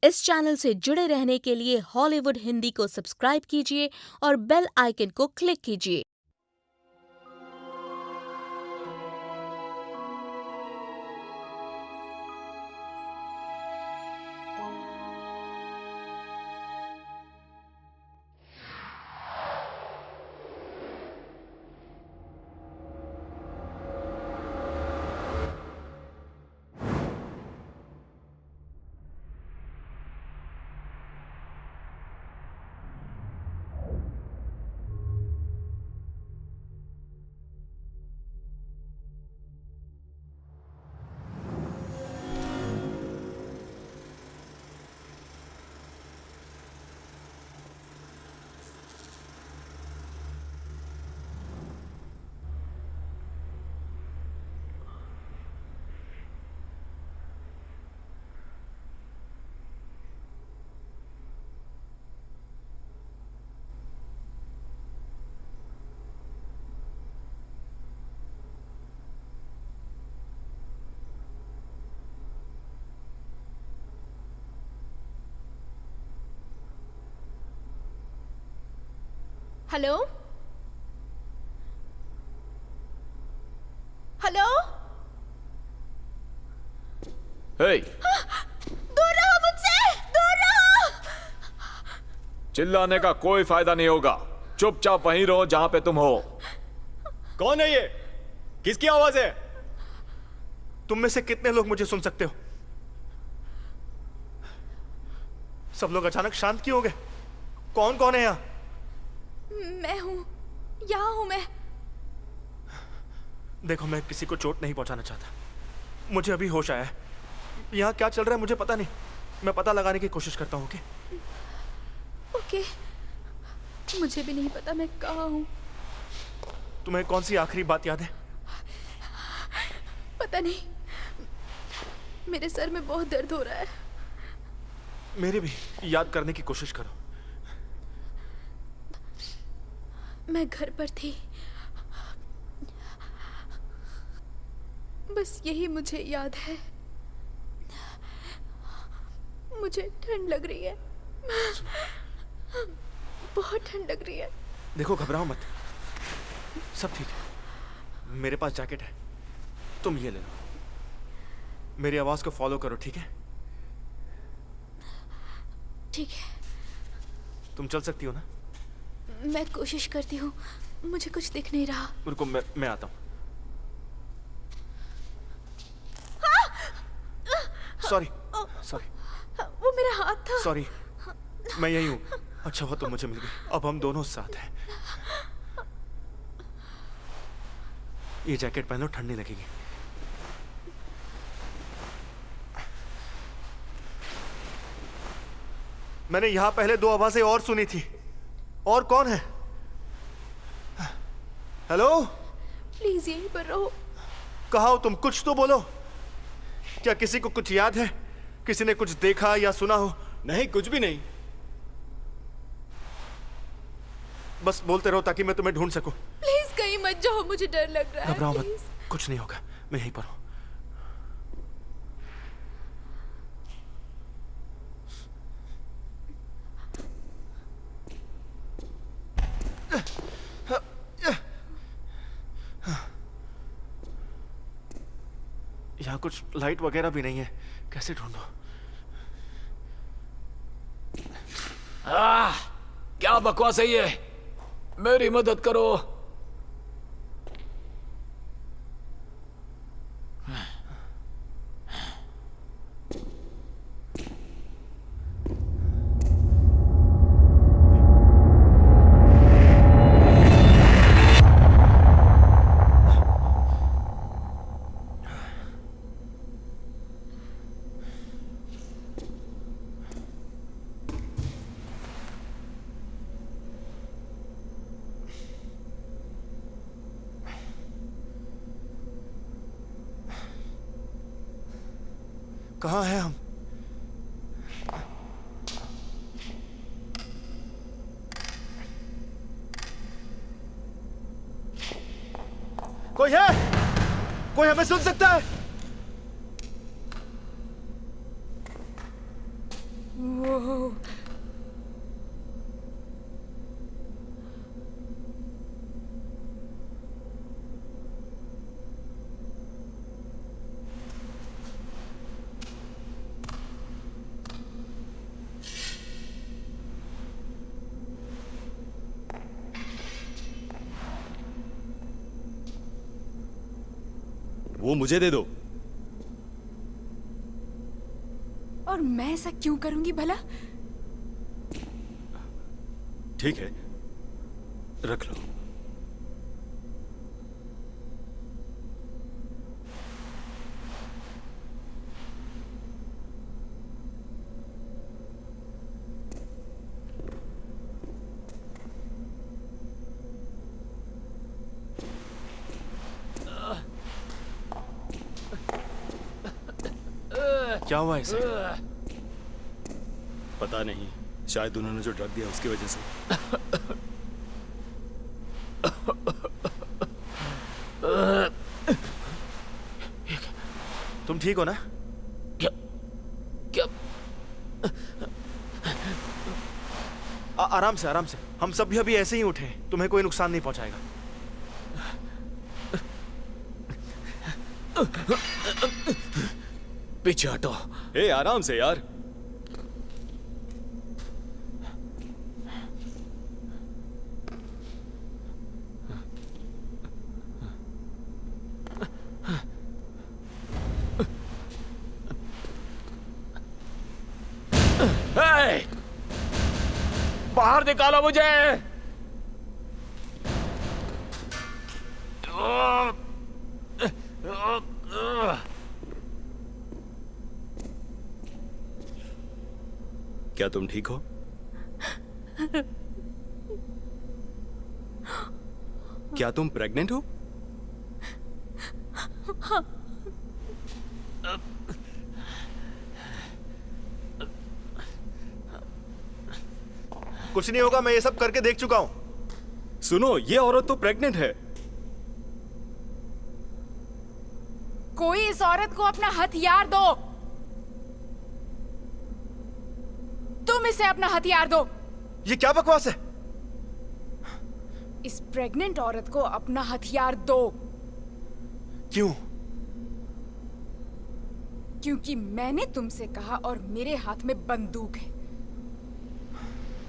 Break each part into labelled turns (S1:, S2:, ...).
S1: इस चैनल से जुड़े रहने के लिए हॉलीवुड हिंदी को सब्सक्राइब कीजिए और बेल आइकन को क्लिक कीजिए।
S2: Hello hello.
S3: हे,
S2: दूर रहो मुझसे, दूर रहो।
S3: चिल्लाने का कोई फायदा नहीं होगा। चुपचाप वहीं रहो जहां पे तुम हो।
S4: कौन है ये? किसकी आवाज है? तुम में से कितने लोग मुझे सुन सकते हो? सब लोग अचानक शांत क्यों हो गए? कौन कौन है यहाँ?
S2: मैं हूं, यहाँ हूं मैं।
S4: देखो, मैं किसी को चोट नहीं पहुंचाना चाहता। मुझे अभी होश आया है। यहाँ क्या चल रहा है मुझे पता नहीं। मैं पता लगाने की कोशिश करता हूँ।
S2: ओके, मुझे भी नहीं पता मैं कहाँ हूँ।
S4: तुम्हें कौन सी आखिरी बात याद है?
S2: पता नहीं, मेरे सर में बहुत दर्द हो रहा है।
S4: मेरे भी। याद करने की कोशिश करो।
S2: मैं घर पर थी, बस यही मुझे याद है। मुझे ठंड लग रही है, बहुत ठंड लग रही है।
S4: देखो, घबराओ मत, सब ठीक है। मेरे पास जैकेट है, तुम ये ले लो। मेरी आवाज को फॉलो करो, ठीक है?
S2: ठीक है।
S4: तुम चल सकती हो ना?
S2: मैं कोशिश करती हूँ, मुझे कुछ दिख नहीं रहा।
S4: रुको, मैं आता हूँ। सॉरी सॉरी
S2: वो मेरा हाथ था।
S4: सॉरी, मैं यही हूँ। अच्छा हुआ तुम मुझे मिल गई। अब हम दोनों साथ हैं। ये जैकेट पहनो, ठंड नहीं लगेगी। मैंने यहां पहले दो आवाजें और सुनी थी। और कौन है? हेलो?
S2: प्लीज यहीं पर रहो।
S4: कहाँ हो तुम? कुछ तो बोलो। क्या किसी को कुछ याद है? किसी ने कुछ देखा या सुना हो?
S5: नहीं, कुछ भी नहीं।
S4: बस बोलते रहो ताकि मैं तुम्हें ढूंढ सकूं।
S2: प्लीज कहीं मत जाओ, मुझे डर लग रहा है।
S4: घबराओ मत,
S2: प्लीज।
S4: कुछ नहीं होगा। मैं यहीं पर हूं। यहाँ कुछ लाइट वगैरह भी नहीं है, कैसे ढूंढूं?
S3: क्या बकवास है ये? मेरी मदद करो।
S4: कहाँ हैं हम? कोई है? कोई हमें सुन सकता है?
S2: ओह,
S5: वो मुझे दे दो।
S2: और मैं ऐसा क्यों करूंगी भला?
S5: ठीक है, रख लो।
S4: क्या हुआ इसे?
S5: पता नहीं, शायद उन्होंने जो ड्रग दिया उसकी वजह से।
S4: तुम ठीक हो ना?
S3: क्या क्या
S4: आराम से, आराम से। हम सब भी अभी ऐसे ही उठे, तुम्हें कोई नुकसान नहीं पहुंचाएगा।
S3: पीछे हटो।
S5: ए, आराम से यार।
S3: हे! बाहर निकालो मुझे।
S5: क्या तुम ठीक हो? क्या तुम प्रेग्नेंट हो?
S4: कुछ नहीं होगा, मैं ये सब करके देख चुका हूं।
S5: सुनो, ये औरत तो प्रेग्नेंट है।
S2: कोई इस औरत को अपना हथियार दो। तुम इसे अपना हथियार दो।
S4: ये क्या बकवास है?
S2: इस प्रेग्नेंट औरत को अपना हथियार दो।
S4: क्यों?
S2: क्योंकि मैंने तुमसे कहा और मेरे हाथ में बंदूक है।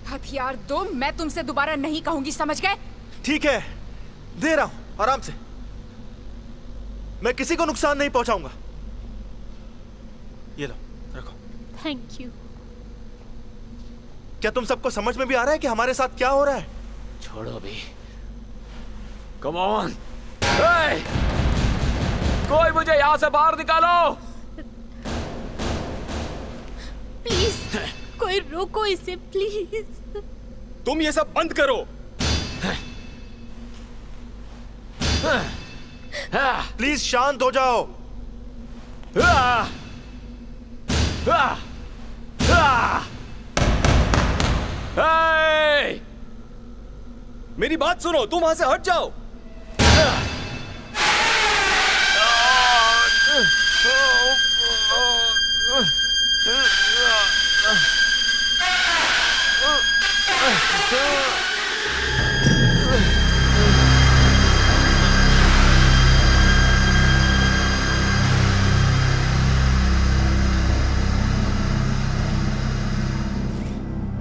S2: हथियार दो, मैं तुमसे दोबारा नहीं कहूंगी, समझ गए?
S4: ठीक है, दे रहा हूं, आराम से। मैं किसी को नुकसान नहीं पहुंचाऊंगा। ये लो, रखो।
S1: Thank you.
S4: क्या तुम सबको समझ में भी आ रहा है कि हमारे साथ क्या हो रहा है?
S3: छोड़ो भी। Come on. कोई मुझे यहां से बाहर निकालो।
S1: प्लीज कोई रोको इसे, प्लीज।
S5: तुम ये सब बंद करो।
S4: प्लीज शांत हो जाओ।
S5: मेरी बात सुनो, तुम वहां से हट जाओ।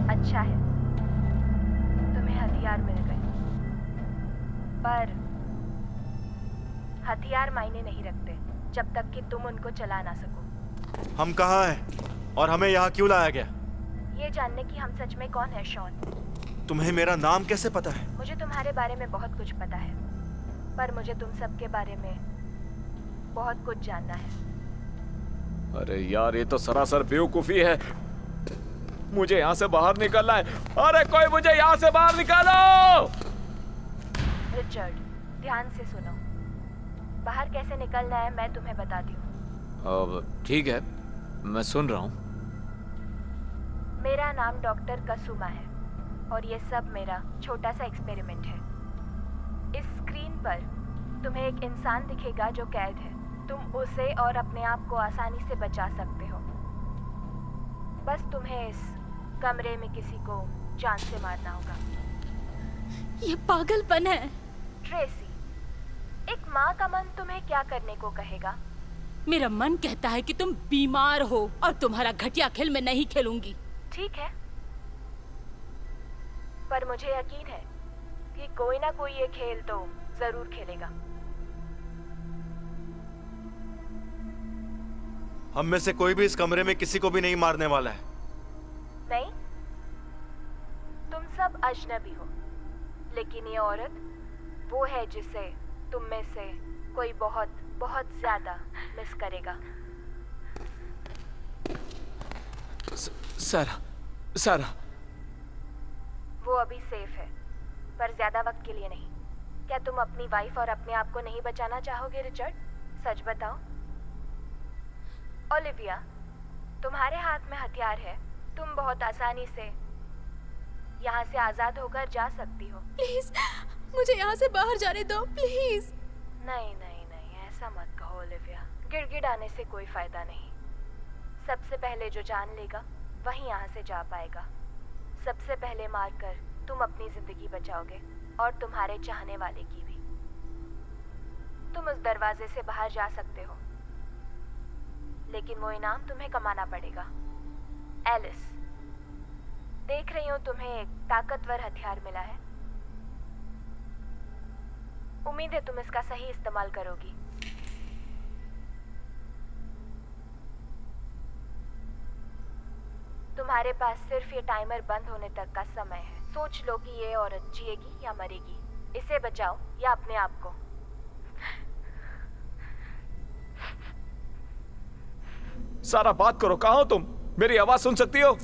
S6: अच्छा है, तुम्हें हथियार मिल गए, पर हथियार मायने नहीं रखते जब तक कि तुम उनको चला ना सको।
S4: हम कहाँ हैं और हमें यहाँ क्यों लाया गया?
S6: ये जानने की हम सच में कौन है शॉन।
S4: तुम्हें मेरा नाम कैसे पता है?
S6: मुझे तुम्हारे बारे में बहुत कुछ पता है, पर मुझे तुम सबके बारे में बहुत कुछ जानना है।
S3: अरे यार, ये तो सरासर बेवकूफी है। मुझे यहाँ से बाहर निकलना है। अरे कोई मुझे यहाँ से बाहर निकालो।
S6: रिचर्ड, ध्यान से सुनो। बाहर कैसे निकलना है मैं तुम्हें बताती हूँ।
S3: अब ठीक है, मैं सुन रहा हूँ।
S6: मेरा नाम डॉक्टर कसुमा है और ये सब मेरा छोटा सा एक्सपेरिमेंट है। इस स्क्रीन पर तुम्हें एक इंसान दिखेगा जो कैद है। तुम उसे और अपने आप को आसानी से बचा सकते हो। बस तुम्हें इस कमरे में किसी को जान से मारना होगा।
S2: ये पागलपन है।
S6: ट्रेसी, एक माँ का मन तुम्हें क्या करने को कहेगा?
S2: मेरा मन कहता है कि तुम बीमार हो और तुम्हारा घटिया खेल मैं नहीं खेलूंगी।
S6: ठीक है, पर मुझे यकीन है कि कोई ना कोई ये खेल तो जरूर खेलेगा।
S4: हम में से कोई भी इस कमरे में किसी को भी नहीं मारने वाला है।
S6: नहीं, तुम सब अजनबी हो, लेकिन ये औरत वो है जिसे तुम में से कोई बहुत बहुत ज्यादा मिस करेगा।
S3: सारा, सारा,
S6: वो अभी सेफ है, पर ज्यादा वक्त के लिए नहीं। क्या तुम अपनी वाइफ और अपने आप को नहीं बचाना चाहोगे रिचर्ड? सच बताओ। ओलिविया, तुम्हारे हाथ में हथियार है, तुम बहुत आसानी से यहाँ से आजाद होकर जा सकती हो।
S2: प्लीज मुझे यहाँ से बाहर जाने दो, प्लीज।
S6: नहीं नहीं नहीं, ऐसा मत कहो ओलिविया। गिड़गिड़ाने से कोई फायदा नहीं। सबसे पहले जो जान लेगा वही यहाँ से जा पाएगा। सबसे पहले मारकर तुम अपनी जिंदगी बचाओगे और तुम्हारे चाहने वाले की भी। तुम उस दरवाजे से बाहर जा सकते हो, लेकिन वो इनाम तुम्हें कमाना पड़ेगा। एलिस, देख रही हूँ तुम्हें एक ताकतवर हथियार मिला है। उम्मीद है तुम इसका सही इस्तेमाल करोगी। तुम्हारे पास सिर्फ ये टाइमर बंद होने तक का समय है। सोच लो कि ये औरत जिएगी या मरेगी। इसे बचाओ या अपने आप को।
S3: सारा बात करो, कहाँ हो तुम? मेरी आवाज सुन सकती हो?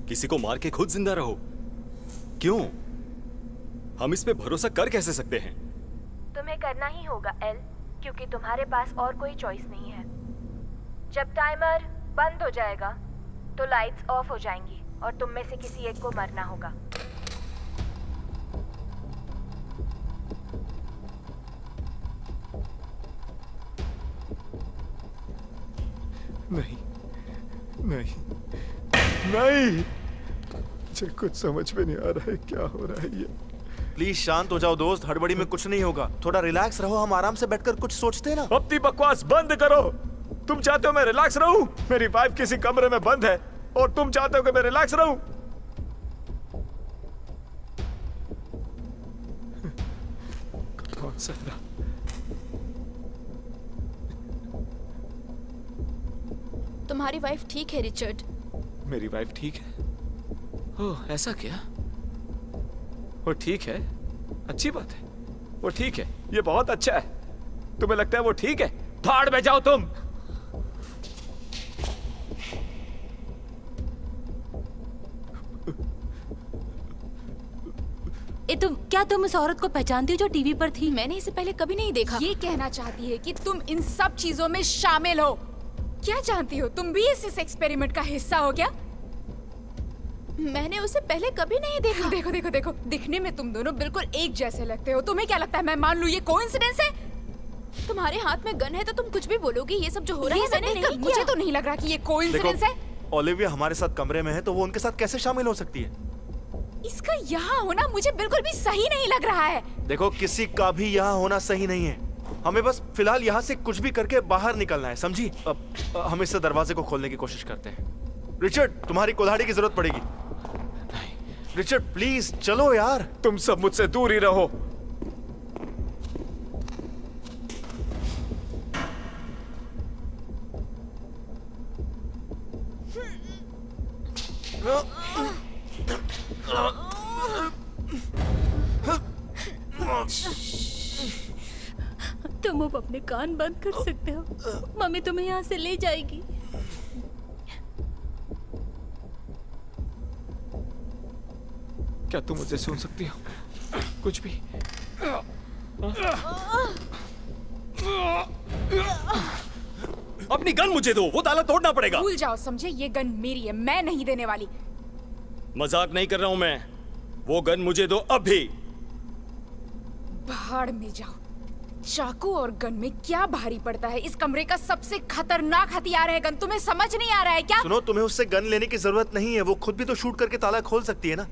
S5: किसी को मार के खुद जिंदा रहो, क्यों? हम इस पे भरोसा कर कैसे सकते हैं?
S6: तुम्हें करना ही होगा एल, क्योंकि तुम्हारे पास और कोई चॉइस नहीं है। जब टाइमर बंद हो जाएगा तो लाइट्स ऑफ हो जाएंगी और तुम में से किसी एक को मरना होगा।
S5: नहीं, नहीं, नहीं, मुझे कुछ समझ में नहीं आ रहा है क्या हो रहा है ये।
S4: प्लीज शांत हो जाओ दोस्त, हड़बड़ी में कुछ नहीं होगा। थोड़ा रिलैक्स रहो, हम आराम से बैठकर कुछ सोचते हैं ना।
S3: अपनी बकवास बंद करो। तुम चाहते हो मैं रिलैक्स रहूं? मेरी वाइफ किसी कमरे में बंद है और तुम चाहते हो कि मैं रिलैक्स रहूं?
S5: कौन सा?
S2: तुम्हारी वाइफ ठीक है रिचर्ड।
S3: मेरी वाइफ ठीक है? ओह, ऐसा क्या? वो ठीक है, अच्छी बात है। वो ठीक है, ये बहुत अच्छा है। तुम्हें लगता है वो ठीक है? भाड़ में जाओ तुम।
S2: तुम इस औरत को पहचानती हो जो टीवी पर थी?
S7: मैंने इसे पहले कभी नहीं देखा।
S2: ये कहना चाहती है कि तुम इन सब चीजों में शामिल हो। क्या जानती हो, तुम भी इस एक्सपेरिमेंट का हिस्सा हो क्या?
S7: मैंने उसे पहले कभी नहीं देखा।
S2: देखो देखो देखो, दिखने में तुम दोनों बिल्कुल एक जैसे लगते हो। तुम्हें क्या लगता है मैं मान लूं ये कोइंसिडेंस है?
S7: तुम्हारे हाथ में गन है तो तुम कुछ भी बोलोगी। ये सब जो हो रहा है मैंने नहीं किया।
S2: मुझे तो नहीं लग रहा कि ये कोइंसिडेंस है।
S4: ओलिविया हमारे साथ कमरे में है तो वो उनके साथ कैसे शामिल हो सकती है?
S2: इसका यहाँ होना मुझे बिल्कुल भी सही नहीं लग रहा है।
S4: देखो, किसी का भी यहाँ होना सही नहीं है। हमें बस फिलहाल यहाँ से कुछ भी करके बाहर निकलना है, समझी? अब हम इस दरवाजे को खोलने की कोशिश करते हैं। रिचर्ड, तुम्हारी कुल्हाड़ी की जरूरत पड़ेगी। रिचर्ड प्लीज चलो यार।
S3: तुम सब मुझसे दूर ही रहो।
S2: तुम अब अपने कान बंद कर सकते हो। मम्मी तुम्हें यहाँ से ले जाएगी।
S3: क्या तुम मुझे सुन सकती हो? कुछ भी?
S5: अपनी गन मुझे दो, वो ताला तोड़ना पड़ेगा।
S2: भूल जाओ, समझे? ये गन मेरी है, मैं नहीं देने वाली।
S5: मजाक नहीं कर रहा हूं मैं। वो गन मुझे दो अभी।
S2: भाड़ में जाओ। चाकू और गन में क्या भारी पड़ता है? इस कमरे का सबसे खतरनाक हथियार है गन। तुम्हें समझ नहीं आ रहा है क्या?
S4: सुनो, तुम्हें उससे गन लेने की जरूरत नहीं है, वो खुद भी तो शूट करके ताला खोल सकती है ना।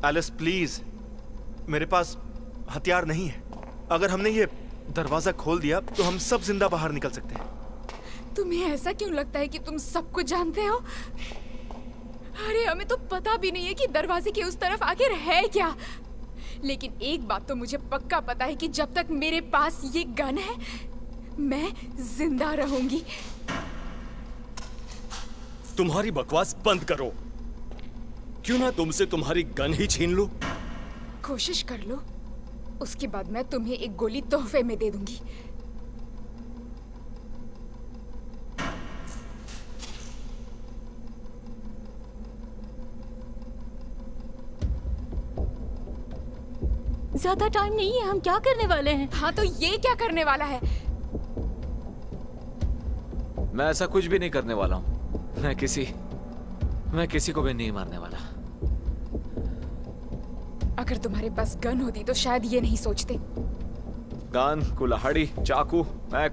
S4: एलिस प्लीज, मेरे पास हथियार नहीं है। अगर हमने ये दरवाजा खोल दिया तो हम सब जिंदा बाहर निकल सकते हैं।
S2: तुम्हें ऐसा क्यों लगता है कि तुम सब कुछ जानते हो? अरे हमें तो पता भी नहीं है कि दरवाजे के उस तरफ आखिर है क्या। लेकिन एक बात तो मुझे पक्का पता है कि जब तक मेरे पास ये गन है मैं जिंदा रहूंगी।
S8: तुम्हारी बकवास बंद करो। क्यों ना तुमसे तुम्हारी गन ही छीन लूं?
S2: कोशिश कर लो, उसके बाद मैं तुम्हें एक गोली तोहफे में दे दूंगी।
S7: ज्यादा टाइम नहीं है, हम क्या करने वाले हैं?
S2: हाँ तो ये क्या करने वाला है?
S3: मैं ऐसा कुछ भी नहीं करने वाला हूं। मैं किसी को भी नहीं मारने वाला।
S2: अगर तुम्हारे पास गन होती तो शायद ये नहीं सोचते।
S3: गन, कुल्हाड़ी, चाकू, मैं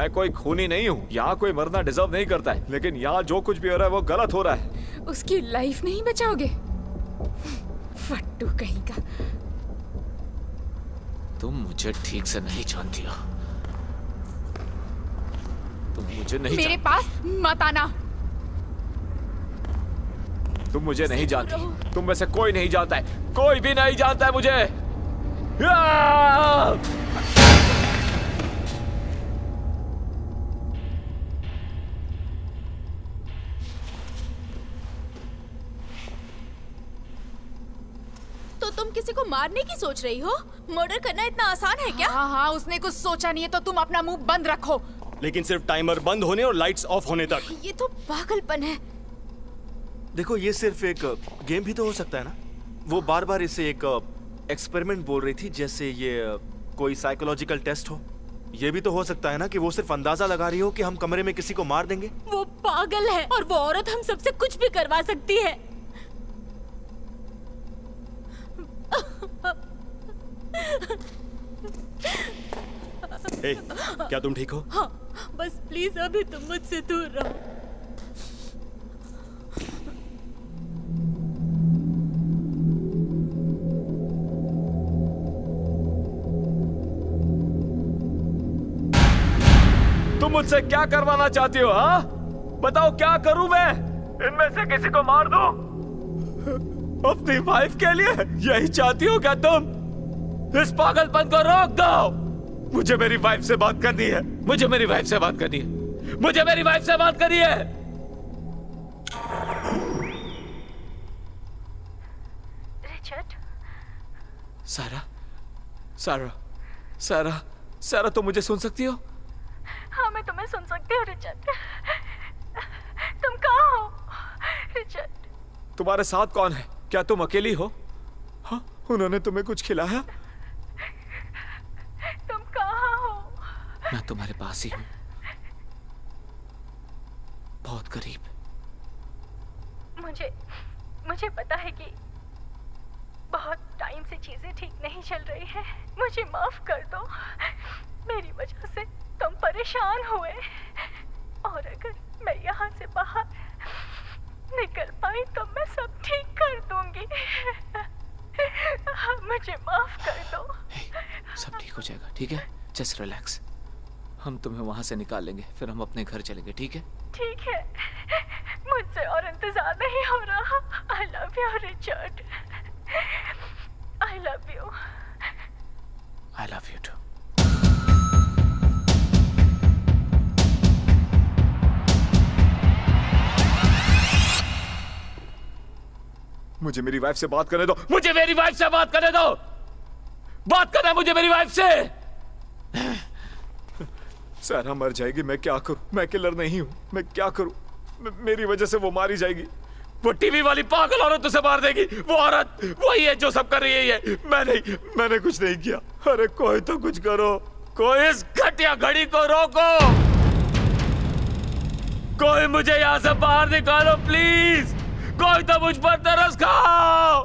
S3: कोई खूनी नहीं हूँ। यहाँ कोई मरना डिजर्व नहीं करता है, लेकिन यहाँ जो कुछ भी हो रहा है वो गलत हो रहा है।
S2: उसकी लाइफ नहीं बचाओगे? फट्टू कहीं का।
S3: तुम मुझे ठीक से नहीं जानती हो। तुम मुझे नहीं
S2: मेरे पास मत आना।
S3: तुम मुझे नहीं जानती। तुम में से कोई नहीं जानता है। कोई भी नहीं जानता है मुझे।
S7: तो तुम किसी को मारने की सोच रही हो? मर्डर करना इतना आसान है क्या?
S2: हाँ हाँ, उसने कुछ सोचा नहीं है तो तुम अपना मुंह बंद रखो।
S8: लेकिन सिर्फ टाइमर बंद होने और लाइट्स ऑफ होने तक।
S7: ये तो पागलपन है।
S4: देखो, ये सिर्फ एक गेम भी तो हो सकता है ना। वो बार बार इसे एक एक्सपेरिमेंट बोल रही थी, जैसे ये कोई साइकोलॉजिकल टेस्ट हो। ये भी तो हो सकता है ना कि वो सिर्फ अंदाजा लगा रही हो कि हम कमरे में किसी को मार देंगे।
S7: वो पागल है और वो औरत हम सबसे कुछ भी करवा सकती है।
S8: हे, क्या तुम ठीक हो?
S7: हाँ, बस प्लीज अभी तुम मुझसे दूर रहो।
S3: तुम मुझसे क्या करवाना चाहती हो? हाँ, बताओ क्या करूं मैं? इनमें से किसी को मार दूं? अपनी वाइफ के लिए? यही चाहती हो क्या तुम? इस पागलपन को रोक दो। मुझे मेरी वाइफ से बात करनी है। मुझे मेरी वाइफ से बात करनी है। मुझे मेरी वाइफ से बात करनी है।
S6: रिचर्ड,
S3: सारा, सारा, सारा, सारा, तुम मुझे सुन सकती हो?
S6: हाँ मैं तुम्हें सुन सकती हूँ रिचर्ड। तुम कहाँ हो रिचर्ड?
S3: तुम्हारे साथ कौन है? क्या तुम अकेली हो? हाँ, उन्होंने तुम्हें कुछ खिलाया?
S6: तुम कहाँ हो?
S3: मैं तुम्हारे पास ही हूं, बहुत करीब।
S6: मुझे पता है कि बहुत टाइम से चीजें ठीक नहीं चल रही है। मुझे माफ कर दो। मेरी वजह से तुम परेशान हुए, और अगर मैं यहाँ से बाहर निकल पाई तो मैं सब ठीक कर दूंगी। मुझे माफ कर दो।
S3: सब ठीक हो जाएगा, ठीक है? Just relax. हम तुम्हें वहां से निकाल लेंगे, फिर हम अपने घर चलेंगे, ठीक है?
S6: ठीक है, मुझसे और इंतजार नहीं हो रहा। I love you Richard. I love you.
S3: I love you too. मुझे मेरी वाइफ से बात करने दो। मुझे मेरी वाइफ से बात करने दो। बात करना मुझे मेरी वाइफ से। सारा मर जाएगी, मैं क्या करूं? मैं किलर नहीं हूं, मैं क्या करूं? मेरी वजह से वो मारी जाएगी। वो टीवी वाली पागल औरत उसे मार देगी। वो औरत वही है जो सब कर रही है। मैंने कुछ नहीं किया। अरे कोई तो कुछ करो, कोई इस घटिया घड़ी को रोको, कोई मुझे यहां से बाहर निकालो प्लीज। कोई तो मुझ पर तरस खाओ।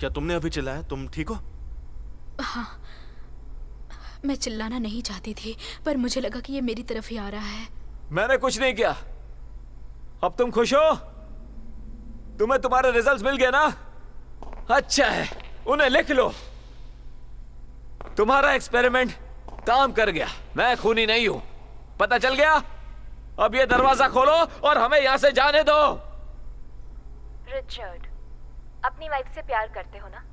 S4: क्या तुमने अभी चिल्लाया? तुम ठीक हो?
S7: मैं चिल्लाना नहीं चाहती थी, पर मुझे लगा कि ये मेरी तरफ ही आ रहा है।
S3: मैंने कुछ नहीं किया। अब तुम खुश हो? तुम्हें तुम्हारे रिजल्ट्स मिल गए ना? अच्छा है, उन्हें लिख लो। तुम्हारा एक्सपेरिमेंट काम कर गया। मैं खूनी नहीं हूं, पता चल गया? अब ये दरवाजा खोलो और हमें यहां से जाने दो।
S6: रिचर्ड, अपनी वाइफ से प्यार करते हो ना?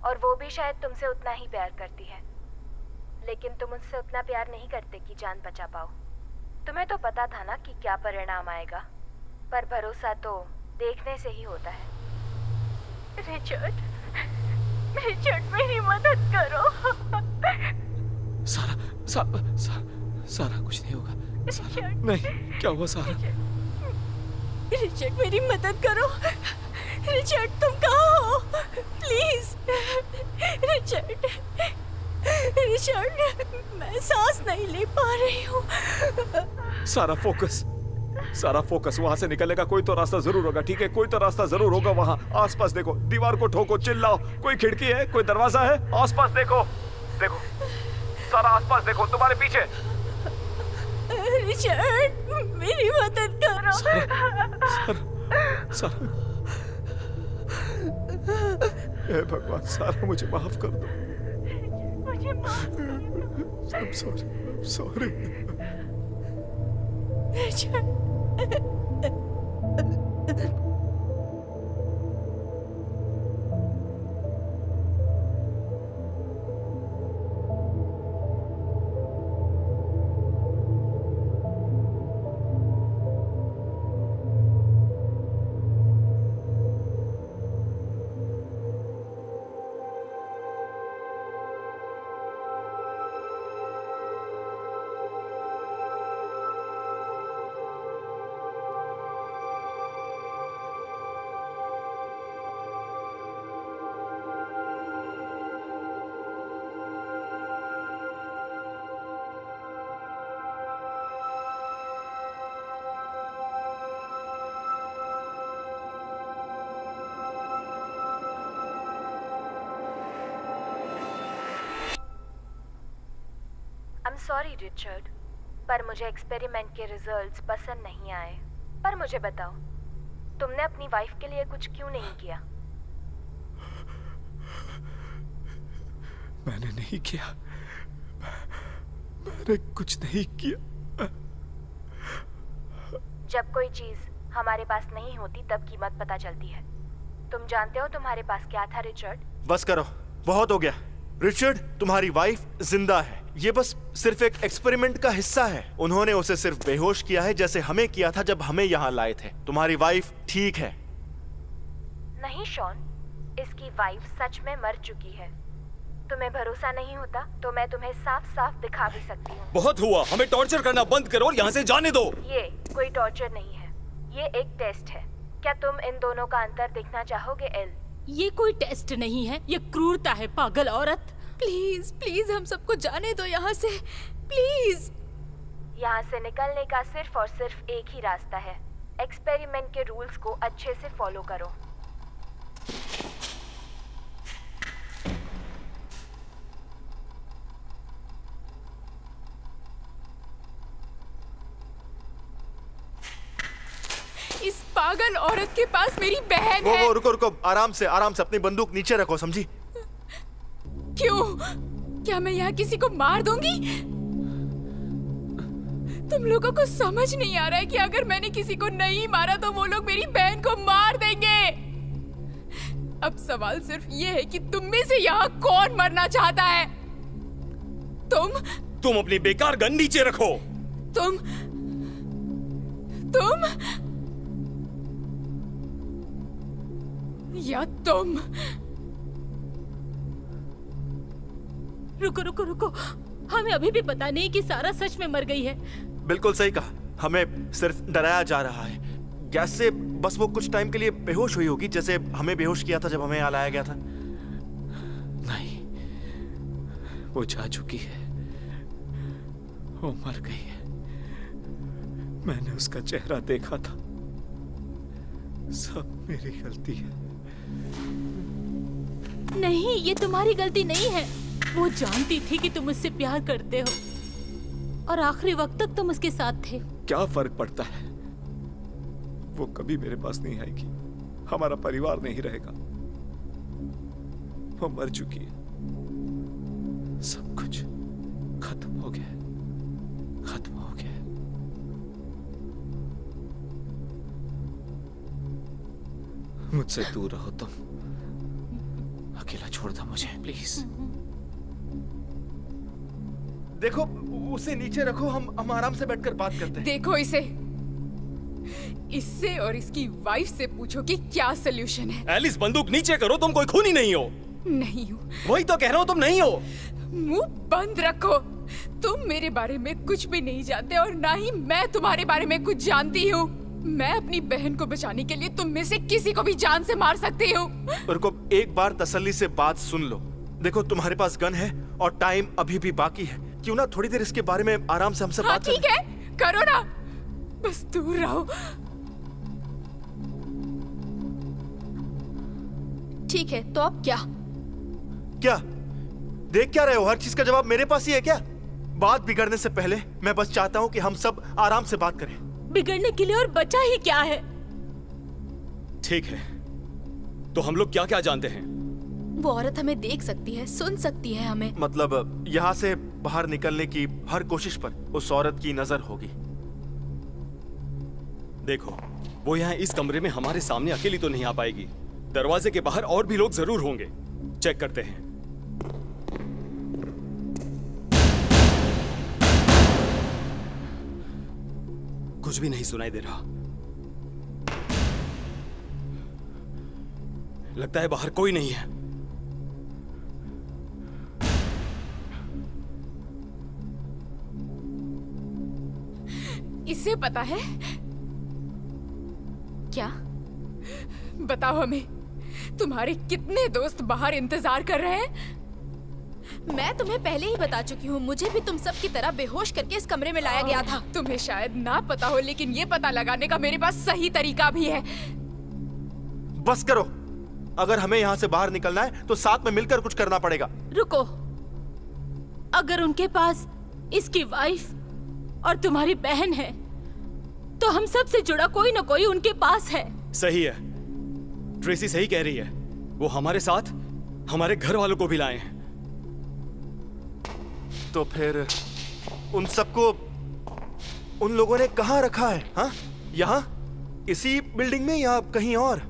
S6: और वो भी शायद तुमसे उतना ही प्यार करती है, लेकिन तुम उससे उतना प्यार नहीं करते कि जान बचा पाओ। तुम्हें तो पता था ना कि क्या परिणाम आएगा, पर भरोसा तो देखने से ही होता है। रिचर्ड, रिचर्ड मेरी मदद करो।
S3: सारा कुछ नहीं होगा। सारा, नहीं, क्या हुआ सारा?
S7: रिचर्ड मेरी मदद करो। रिचर्ड तुम कहाँ हो? प्लीज रिचर्ड, रिचर्ड मैं सांस नहीं ले पा रही हूँ।
S3: सारा फोकस, वहां से निकलने का कोई तो रास्ता जरूर होगा, ठीक है? कोई तो रास्ता जरूर होगा। वहां आसपास देखो, दीवार को ठोको, चिल्लाओ। कोई खिड़की है, कोई दरवाजा है? आसपास देखो, सारा आसपास देखो, तुम्हारे पीछे।
S7: रिचर्ड मेरी मदद करो।
S3: सारा, हे भगवान, सारा मुझे माफ कर दो।
S6: मुझे माफ कर दो।
S3: I'm sorry.
S7: Richard
S6: sorry Richard, पर मुझे एक्सपेरिमेंट के रिजल्ट्स पसंद नहीं आए। पर मुझे बताओ, तुमने अपनी वाइफ के लिए कुछ क्यों नहीं किया?
S3: मैंने नहीं किया, मैंने कुछ नहीं किया।
S6: जब कोई चीज हमारे पास नहीं होती तब कीमत पता चलती है। तुम जानते हो तुम्हारे पास क्या था रिचर्ड?
S4: बस करो, बहुत हो गया। रिचर्ड, तुम्हारी वाइफ जिंदा है। ये बस सिर्फ एक एक्सपेरिमेंट का हिस्सा है। उन्होंने उसे सिर्फ बेहोश किया है, जैसे हमें किया था जब हमें यहाँ लाए थे। तुम्हारी वाइफ ठीक है।
S6: नहीं शॉन, इसकी वाइफ सच में मर चुकी है। तुम्हें भरोसा नहीं होता तो मैं तुम्हें साफ साफ दिखा भी सकती हूँ।
S8: बहुत हुआ, हमें टॉर्चर करना बंद करो और यहाँ से जाने दो।
S6: ये कोई टॉर्चर नहीं है, ये एक टेस्ट है। क्या तुम इन दोनों का अंतर देखना चाहोगे एल?
S7: ये कोई टेस्ट नहीं है, ये क्रूरता है, पागल औरत। प्लीज प्लीज हम सबको जाने दो यहाँ से, प्लीज।
S6: यहाँ से निकलने का सिर्फ और सिर्फ एक ही रास्ता है। एक्सपेरिमेंट के रूल्स को अच्छे से फॉलो करो।
S2: इस पागल औरत के पास मेरी बहन है।
S4: वो रुको, आराम से अपनी बंदूक नीचे रखो, समझी?
S2: क्यों? क्या मैं यहाँ किसी को मार दूंगी? तुम लोगों को समझ नहीं आ रहा है कि अगर मैंने किसी को नहीं मारा तो वो लोग मेरी बहन को मार देंगे। अब सवाल सिर्फ ये है कि तुम में से यहाँ कौन मरना चाहता है?
S8: तुम अपनी बेकार गन नीचे रखो।
S2: तुम या तुम?
S7: रुको रुको रुको, हमें अभी भी पता नहीं कि सारा सच में मर गई है।
S4: बिल्कुल सही कहा, हमें सिर्फ डराया जा रहा है। गैस से बस वो कुछ टाइम के लिए बेहोश हुई होगी, जैसे हमें बेहोश किया था जब हमें यहाँ लाया गया था।
S3: नहीं, वो जा चुकी है, वो मर गई है। मैंने उसका चेहरा देखा था। सब मेरी गलती है।
S7: नहीं, ये तुम्हारी गलती नहीं है। वो जानती थी कि तुम उससे प्यार करते हो और आखिरी वक्त तक तुम उसके साथ थे।
S3: क्या फर्क पड़ता है? वो कभी मेरे पास नहीं आएगी, हमारा परिवार नहीं रहेगा। वो मर चुकी है, सब कुछ खत्म हो गया, खत्म हो गया। मुझसे दूर रहो तुम, अकेला छोड़ दो मुझे प्लीज।
S4: देखो, उसे नीचे रखो, हम आराम से बैठकर बात करते हैं।
S2: देखो इससे और इसकी वाइफ से पूछो कि क्या सलूशन है।
S8: एलिस, बंदूक नीचे करो, तुम कोई खूनी नहीं हो।
S2: नहीं हूँ।
S8: वही तो कह रहा हूँ, तुम नहीं हो।
S2: मुंह बंद रखो। तुम मेरे बारे में कुछ भी नहीं जानते और ना ही मैं तुम्हारे बारे में कुछ जानती हूँ। मैं अपनी बहन को बचाने के लिए तुम में से किसी को भी जान से मार सकती हूँ।
S4: रुको, एक बार तसल्ली से बात सुन लो। देखो, तुम्हारे पास गन है और टाइम अभी भी बाकी है। क्यों ना थोड़ी देर इसके बारे में आराम से हमसे बात
S2: ठीक है, करो ना, बस दूर रहो।
S6: ठीक है, तो अब क्या?
S4: क्या देख क्या रहे हो? हर चीज का जवाब मेरे पास ही है क्या? बात बिगड़ने से पहले मैं बस चाहता हूँ कि हम सब आराम से बात करें।
S7: बिगड़ने के लिए और बचा ही क्या है?
S8: ठीक है, तो हम लोग क्या क्या जानते हैं?
S6: वो औरत हमें देख सकती है, सुन सकती है हमें।
S4: मतलब यहाँ से बाहर निकलने की हर कोशिश पर उस औरत की नजर होगी।
S8: देखो, वो यहाँ इस कमरे में हमारे सामने अकेली तो नहीं आ पाएगी। दरवाजे के बाहर और भी लोग जरूर होंगे। चेक करते हैं। कुछ भी नहीं सुनाई दे रहा। लगता है बाहर कोई नहीं है।
S2: इसे पता है?
S6: क्या?
S2: बताओ हमें, तुम्हारे कितने दोस्त बाहर इंतजार कर रहे हैं?
S6: मैं तुम्हें पहले ही बता चुकी हूँ, मुझे भी तुम सब की तरह बेहोश करके इस कमरे में लाया गया था।
S2: तुम्हें शायद ना पता हो, लेकिन ये पता लगाने का मेरे पास सही तरीका भी है।
S4: बस करो, अगर हमें यहाँ से बाहर निकलना है तो साथ में मिलकर कुछ करना पड़ेगा।
S7: रुको, अगर उनके पास इसकी वाइफ और तुम्हारी बहन है, तो हम सब से जुड़ा कोई ना कोई उनके पास है।
S8: सही है, ट्रेसी सही कह रही है। वो हमारे साथ हमारे घर वालों को भी लाए हैं।
S4: तो फिर उन सबको उन लोगों ने कहाँ रखा है? हाँ, यहाँ इसी बिल्डिंग में या कहीं और?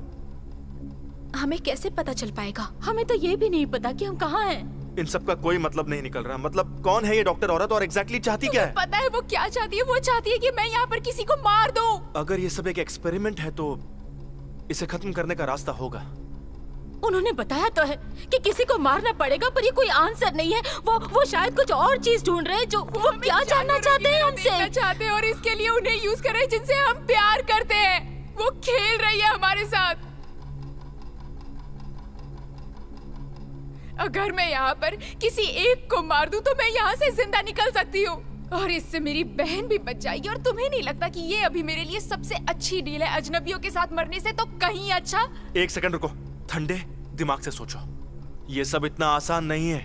S6: हमें कैसे पता चल पाएगा?
S7: हमें तो ये भी नहीं पता कि हम कहाँ हैं।
S4: इन सब का कोई मतलब नहीं निकल रहा। मतलब कौन है ये डॉक्टर औरत और एग्जैक्टली चाहती क्या है?
S2: पता है वो क्या चाहती है? वो चाहती है कि मैं यहाँ पर किसी को मार दूं।
S4: अगर ये सब एक एक्सपेरिमेंट है तो इसे खत्म करने का रास्ता होगा।
S7: उन्होंने बताया तो है कि किसी को मारना पड़ेगा, पर ये कोई आंसर नहीं है। वो शायद कुछ और चीज ढूंढ रहे हैं। जो वो क्या जानना चाहते हैं हमसे?
S2: चाहते हैं और इसके लिए उन्हें यूज कर रहे हैं जिनसे हम प्यार करते हैं। वो खेल रही है हमारे साथ। अगर मैं यहाँ पर किसी एक को मार दूं तो मैं यहाँ से जिंदा निकल सकती हूँ और इससे मेरी बहन भी बच जाएगी। और तुम्हें नहीं लगता कि ये अभी मेरे लिए सबसे अच्छी डील है, अजनबियों के साथ मरने से तो कहीं अच्छा?
S4: एक सेकंड रुको, ठंडे दिमाग से सोचो। ये सब इतना आसान नहीं है।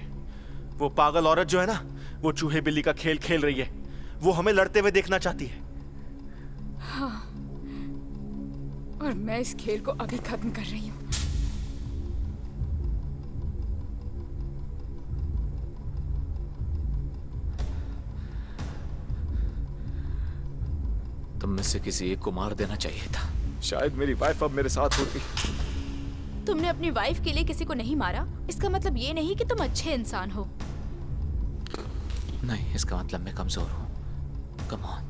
S4: वो पागल औरत जो है ना, वो चूहे बिल्ली का खेल खेल रही है। वो हमें लड़ते हुए देखना चाहती है।
S2: हाँ, और मैं इस खेल को अभी खत्म कर रही हूँ।
S3: तुम में से किसी एक को मार देना चाहिए था। शायद मेरी वाइफ अब मेरे साथ होती।
S2: तुमने अपनी वाइफ के लिए किसी को नहीं मारा, इसका मतलब ये नहीं कि तुम अच्छे इंसान हो।
S3: नहीं, इसका मतलब मैं कमजोर हूं। कम ऑन,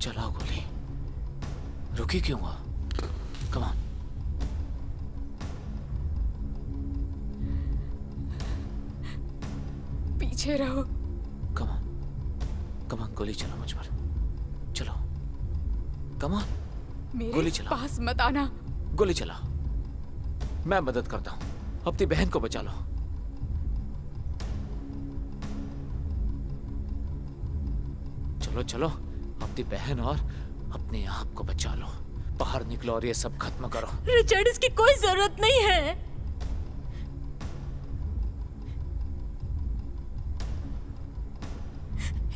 S3: चलाओ गोली। रुकी क्यों हुआ? Come on.
S2: पीछे रहो।
S3: कम ऑन, कम ऑन, गोली चलाओ मुझ पर। चलो, कम ऑन,
S2: मेरे
S3: गोली चलाओ।
S2: पास मत आना।
S3: गोली चलाओ। मैं मदद करता हूं, अपनी बहन को बचा लो। चलो चलो, अपनी बहन और अपने आप को बचा लो। बाहर निकलो और ये सब खत्म करो।
S7: रिचर्ड, इसकी कोई जरूरत नहीं है।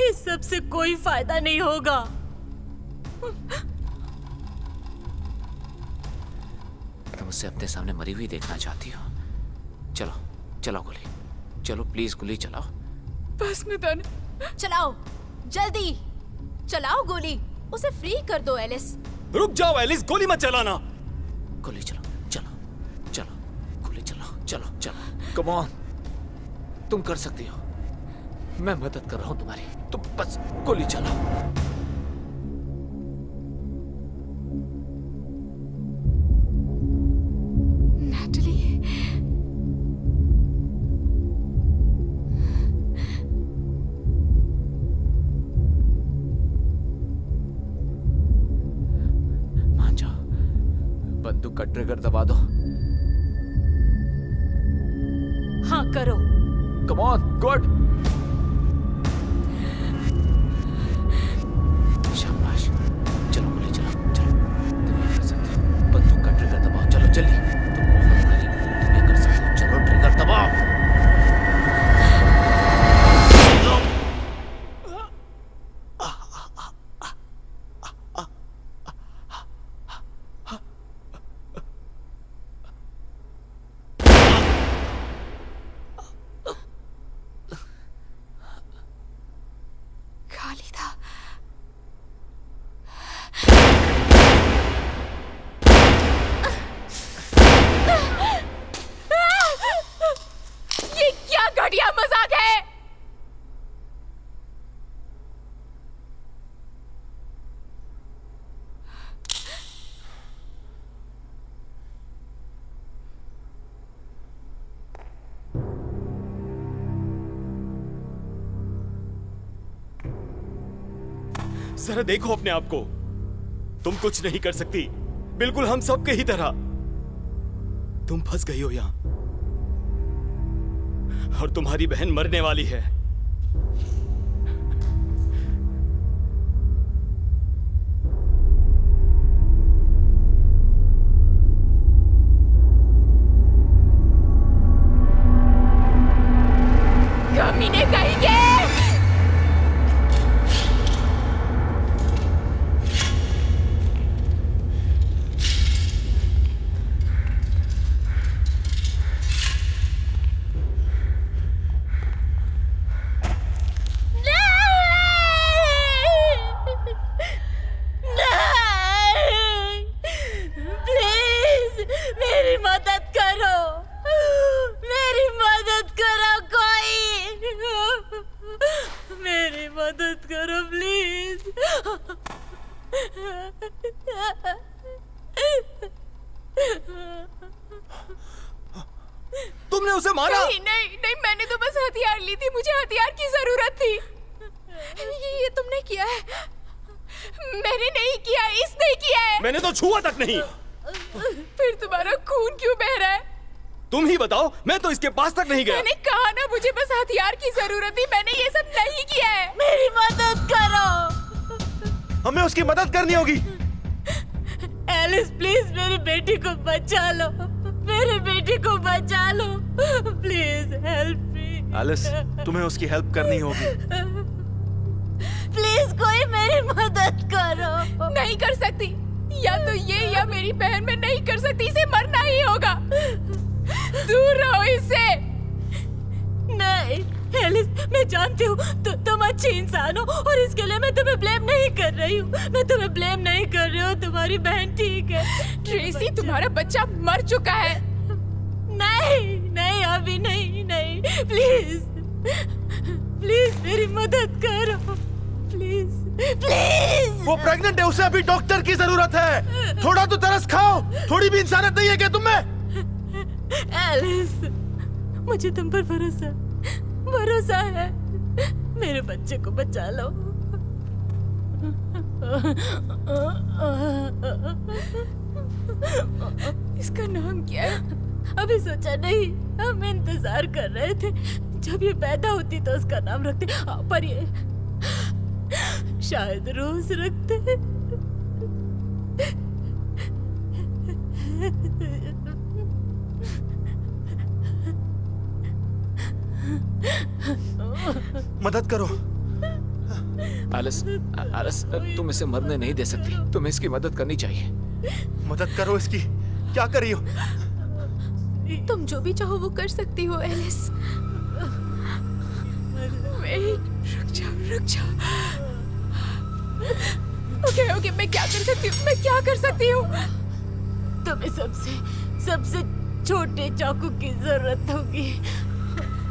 S7: इस सब से कोई फायदा नहीं होगा।
S3: तुम उसे अपने सामने मरी हुई देखना चाहती हो? चलो चलाओ गोली, चलो प्लीज गोली चलाओ।
S2: बस मत आना। चलाओ, जल्दी चलाओ गोली। उसे फ्री कर दो एलिस।
S8: रुक जाओ एलिस, गोली मत चलाना।
S3: गोली चलो, चलो चलो, गोली चलाओ, चलो चलो। कम ऑन, तुम कर सकती हो। मैं मदद कर रहा हूं तुम्हारी, तुम बस गोली चलाओ।
S2: नैटली,
S3: मान जाओ, बंदूक का ट्रिगर दबा दो।
S7: हाँ करो।
S3: Come on, good. शाबाश, चलो गोली चलाओ, चलो। तुम ये कर सकते हो, बंदूक का ट्रिगर दबाओ। चलो जल्दी, तुम बहुत करीब हो, तुम ये कर सकते हो। चलो ट्रिगर दबाओ।
S2: खाली था। ये क्या घटिया मजाक है?
S8: जरा देखो अपने आप को। तुम कुछ नहीं कर सकती, बिल्कुल हम सब के ही तरह। तुम फंस गई हो यहां और तुम्हारी बहन मरने वाली है।
S2: कमीने कहेंगे।
S7: प्लीज मेरी मदद करो, मेरी मदद करो कोई, मेरी मदद करो प्लीज।
S8: तुमने उसे मारा?
S2: नहीं नहीं नहीं, मैंने तो बस हथियार ली थी, मुझे हथियार की जरूरत थी। ये तुमने किया है। मैंने नहीं किया, इसने किया है।
S8: मैंने तो छुआ तक नहीं।
S2: फिर तुम्हारा खून क्यों बह रहा है?
S8: तुम ही बताओ, मैं तो इसके पास तक नहीं गया।
S2: मैंने कहा ना, मुझे बस हथियार की जरूरत थी, मैंने ये सब नहीं किया है।
S7: मेरी मदद करो।
S4: हमें उसकी मदद करनी होगी।
S7: एलिस प्लीज मेरी बेटी को बचा लो, मेरी बेटी को बचा लो, प्लीज हेल्प मी।
S4: एलिस, तुम्हें उसकी हेल्प करनी होगी।
S7: प्लीज कोई मेरी मदद करो।
S2: नहीं कर सकती, या तो ये या मेरी बहन, मैं नहीं कर सकती, इसे मरना ही होगा। दूर रहो इससे।
S7: नहीं एलिस, मैं जानती हूँ तुम अच्छी इंसान हो और इसके लिए मैं तुम्हें ब्लेम नहीं कर रही हूँ। मैं तुम्हें ब्लेम नहीं कर रही हूँ, तुम्हारी बहन ठीक है।
S2: ट्रेसी, तुम्हारा बच्चा मर चुका है।
S7: नहीं नहीं अभी नहीं नहीं, प्लीज प्लीज मेरी मदद करो, प्लीज प्लीज।
S4: वो प्रेग्नेंट है, उसे अभी डॉक्टर की जरूरत है। थोड़ा तो तरस खाओ, थोड़ी भी इंसानियत नहीं है क्या तुम में?
S7: एलिस, मुझे तुम पर भरोसा है। मेरे बच्चे को बचा लो।
S2: इसका नाम क्या है?
S7: अभी सोचा नहीं, हम इंतजार कर रहे थे जब ये पैदा होती तो उसका नाम रखते, पर ये शायद रोज रखते।
S4: मदद करो।
S3: एलिस, एलिस, तुम इसे मरने नहीं दे सकती। तुम्हें इसकी मदद करनी चाहिए।
S4: मदद करो इसकी। क्या कर रही हो?
S2: तुम जो भी चाहो वो कर सकती हो एलिस। वेट, रुक जाओ। ओके, मैं क्या कर सकती हूँ?
S7: तुम्हें सबसे छोटे चाकू की जरूरत होगी।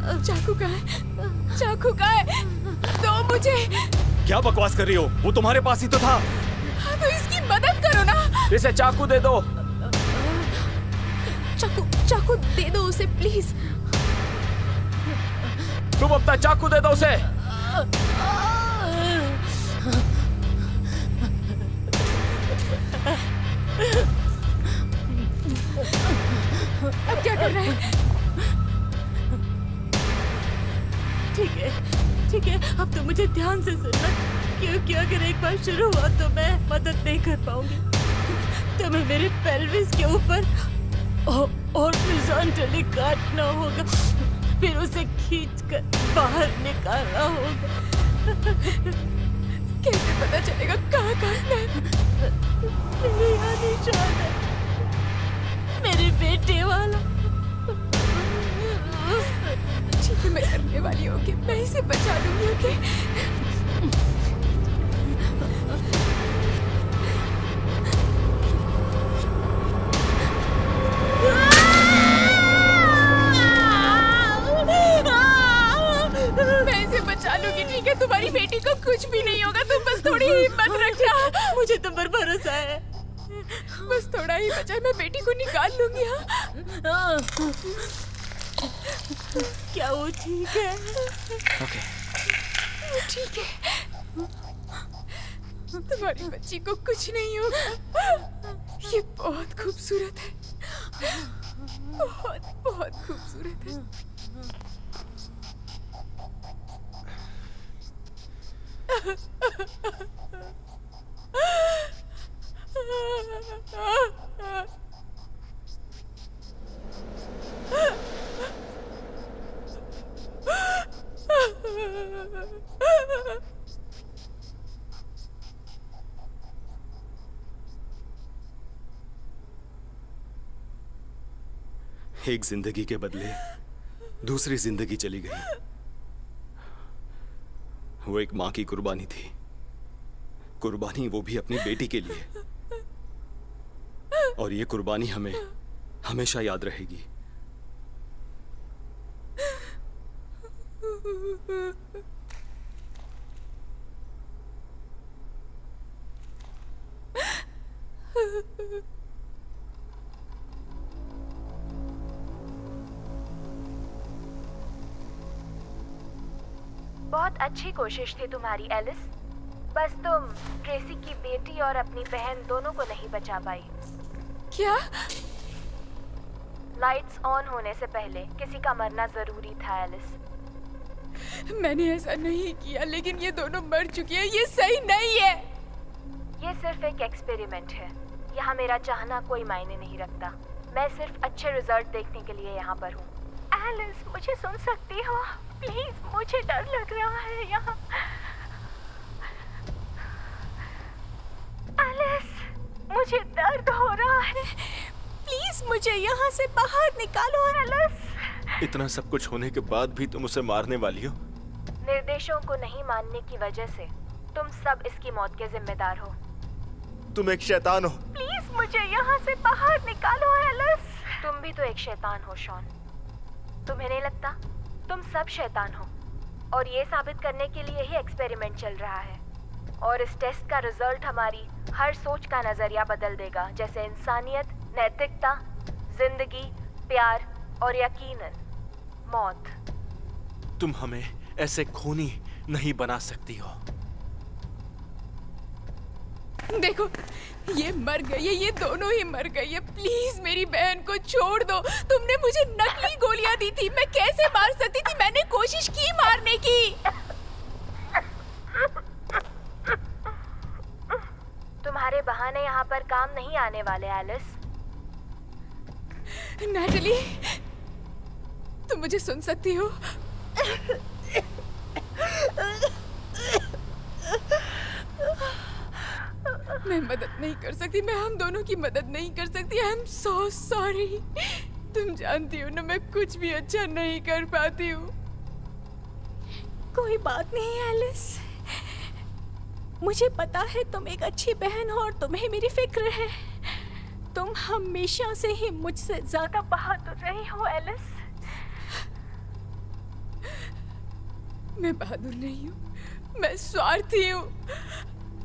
S2: चाकू कहाँ है? दो मुझे।
S8: क्या बकवास कर रही हो? वो तुम्हारे पास ही तो था।
S2: तो इसकी मदद करो ना।
S3: इसे चाकू दे दो।
S2: चाकू दे दो उसे प्लीज।
S3: तुम अपना चाकू दे दो उसे।
S2: अब क्या करना है?
S7: ठीक है, अब तो मुझे ध्यान से सुनना, क्योंकि अगर एक बार शुरू हुआ तो मैं मदद नहीं कर पाऊंगी। तुम्हें मेरे पेल्विस के ऊपर हॉरिजॉन्टली काटना होगा, फिर उसे खींचकर बाहर निकालना होगा।
S2: कैसे पता चलेगा कहाँ काटना है?
S7: मेरे यहाँ निशान है, मेरे बेटे वाला।
S2: ठीक है, मैं करने वाली हूँ कि मैं इसे बचा लूंगी। ओके, मैं इसे बचा लूंगी। ठीक है, तुम्हारी बेटी को कुछ भी नहीं होगा। तुम बस थोड़ी हिम्मत रखना।
S7: मुझे तुम पर भरोसा है।
S2: बस थोड़ा ही बचा है, मैं बेटी को निकाल लूंगी। हाँ,
S7: क्या वो ठीक है?
S3: ओके।
S2: ठीक है। तुम्हारी बच्ची को कुछ नहीं होगा। ये बहुत खूबसूरत है, बहुत खूबसूरत है।
S8: एक जिंदगी के बदले दूसरी जिंदगी चली गई। वो एक माँ की कुर्बानी थी, कुर्बानी वो भी अपनी बेटी के लिए। और ये कुर्बानी हमें हमेशा याद रहेगी।
S6: बहुत अच्छी कोशिश थी तुम्हारी एलिस, बस तुम ट्रेसी की बेटी और अपनी बहन दोनों को नहीं बचा पाई।
S2: क्या?
S6: लाइट्स ऑन होने से पहले किसी का मरना जरूरी था एलिस।
S2: मैंने ऐसा नहीं किया, लेकिन ये दोनों मर चुकी है। ये सही नहीं है।
S6: ये सिर्फ एक एक्सपेरिमेंट है। यहाँ मेरा चाहना कोई मायने नहीं रखता। मैं सिर्फ अच्छे रिजल्ट देखने के लिए यहाँ पर हूँ। एलिस, मुझे सुन सकती हो? प्लीज, मुझे डर लग रहा है यहाँ। एलिस, मुझे दर्द हो रहा है। प्लीज मुझे यहाँ से बाहर निकालो एलिस।
S4: इतना सब कुछ होने के बाद भी तुम उसे मारने वाली हो?
S6: निर्देशों को नहीं मानने की वजह से तुम सब इसकी मौत के जिम्मेदार हो।
S4: तुम एक शैतान हो।
S6: प्लीज मुझे मुझे यहाँ से बाहर निकालो एलिस। तुम भी तो एक शैतान हो शॉन। तुम्हें नहीं लगता? तुम सब शैतान हो और ये साबित करने के लिए ही एक्सपेरिमेंट चल रहा है। और इस टेस्ट का रिजल्ट हमारी हर सोच का नजरिया बदल देगा, जैसे इंसानियत, नैतिकता, जिंदगी, प्यार और यकीनन मौत।
S4: तुम हमें ऐसे खूनी नहीं बना सकती हो।
S2: देखो, ये मर गई है, ये दोनों ही मर गई है। प्लीज मेरी बहन को छोड़ दो। तुमने मुझे नकली गोलियां दी थी, मैं कैसे मार सकती थी? मैंने कोशिश की मारने की।
S6: तुम्हारे बहाने यहाँ पर काम नहीं आने वाले एलिस।
S2: नैटली, तुम मुझे सुन सकती हो? मैं मदद नहीं कर सकती, मैं हम दोनों की मदद नहीं कर सकती। I am so sorry. तुम जानती हो ना, मैं कुछ भी अच्छा नहीं कर पाती हूँ।
S7: कोई बात नहीं एलिस, मुझे पता है तुम एक अच्छी बहन हो और तुम्हें मेरी फिक्र है। तुम हमेशा से ही मुझसे ज्यादा बहादुर रही हो एलिस।
S2: मैं बहादुर नहीं हूँ, मैं स्वार्थी हूँ।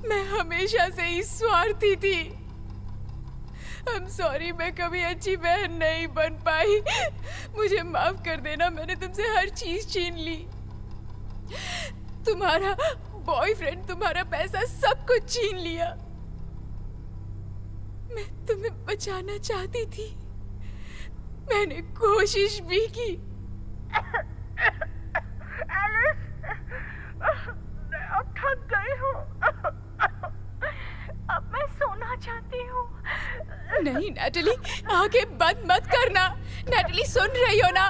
S2: मैं हमेशा से ही स्वार्थी थी। I'm sorry, मैं कभी अच्छी बहन नहीं बन पाई। मुझे माफ कर देना, मैंने तुमसे हर चीज छीन ली। तुम्हारा बॉयफ्रेंड, तुम्हारा पैसा, सब कुछ छीन लिया। मैं तुम्हें बचाना चाहती थी, मैंने कोशिश भी की।
S6: एलिस, मैं अब थक गई हूँ। अब मैं सोना चाहती हूँ।
S2: नहीं नैटली, आंखें बंद मत करना। नैटली, सुन रही हो ना?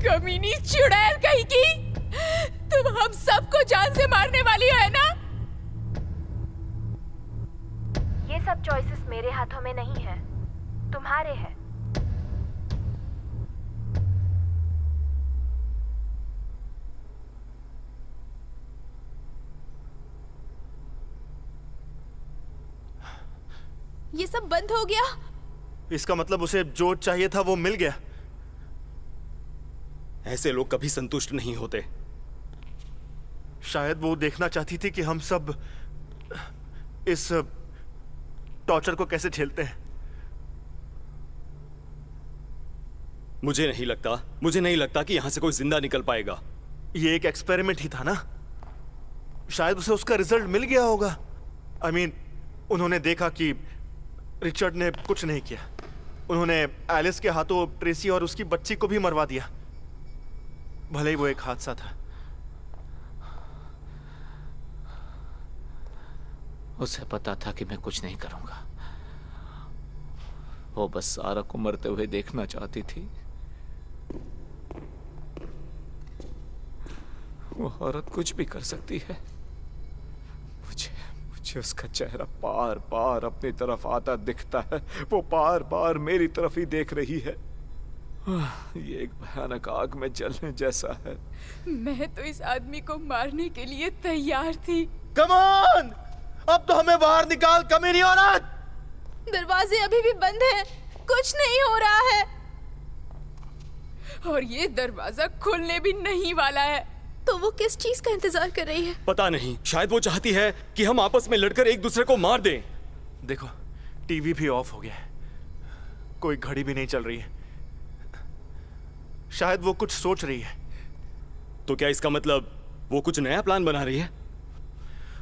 S2: कमीनी चुड़ैल कहीं की, तुम हम सबको जान से मारने वाली हो, है ना?
S6: ये सब चॉइसेस मेरे हाथों में नहीं है, तुम्हारे हैं।
S2: ये सब बंद हो गया?
S4: इसका मतलब उसे जो चाहिए था वो मिल गया।
S8: ऐसे लोग कभी संतुष्ट नहीं होते।
S4: शायद वो देखना चाहती थी कि हम सब इस टॉर्चर को कैसे झेलते हैं।
S8: मुझे नहीं लगता कि यहां से कोई जिंदा निकल पाएगा।
S4: ये एक एक्सपेरिमेंट ही था ना, शायद उसे उसका रिजल्ट मिल गया होगा। I mean, उन्होंने देखा कि रिचर्ड ने कुछ नहीं किया। उन्होंने एलिस के हाथों ट्रेसी और उसकी बच्ची को भी मरवा दिया, भले ही वो एक हादसा था।
S3: उसे पता था कि मैं कुछ नहीं करूंगा। वो बस सारा को मरते हुए देखना चाहती थी। वो औरत कुछ भी कर सकती है। मुझे उसका चेहरा बार बार अपनी तरफ आता दिखता है। वो बार बार मेरी तरफ ही देख रही है। ये एक भयानक आग में जलने जैसा है।
S2: मैं तो इस आदमी को मारने के लिए तैयार थी।
S4: कम ऑन, अब तो हमें बाहर निकाल कमीनी औरत।
S2: दरवाजे अभी भी बंद हैं, कुछ नहीं हो रहा है। और ये दरवाजा खुलने भी नहीं वाला है। तो वो किस चीज का इंतजार कर रही है?
S8: पता नहीं, शायद वो चाहती है कि हम आपस में लड़कर एक दूसरे को मार दें।
S4: देखो, टीवी भी ऑफ हो गया है, कोई घड़ी भी नहीं चल रही है। शायद वो कुछ सोच रही है।
S8: तो क्या इसका मतलब वो कुछ नया प्लान बना रही है?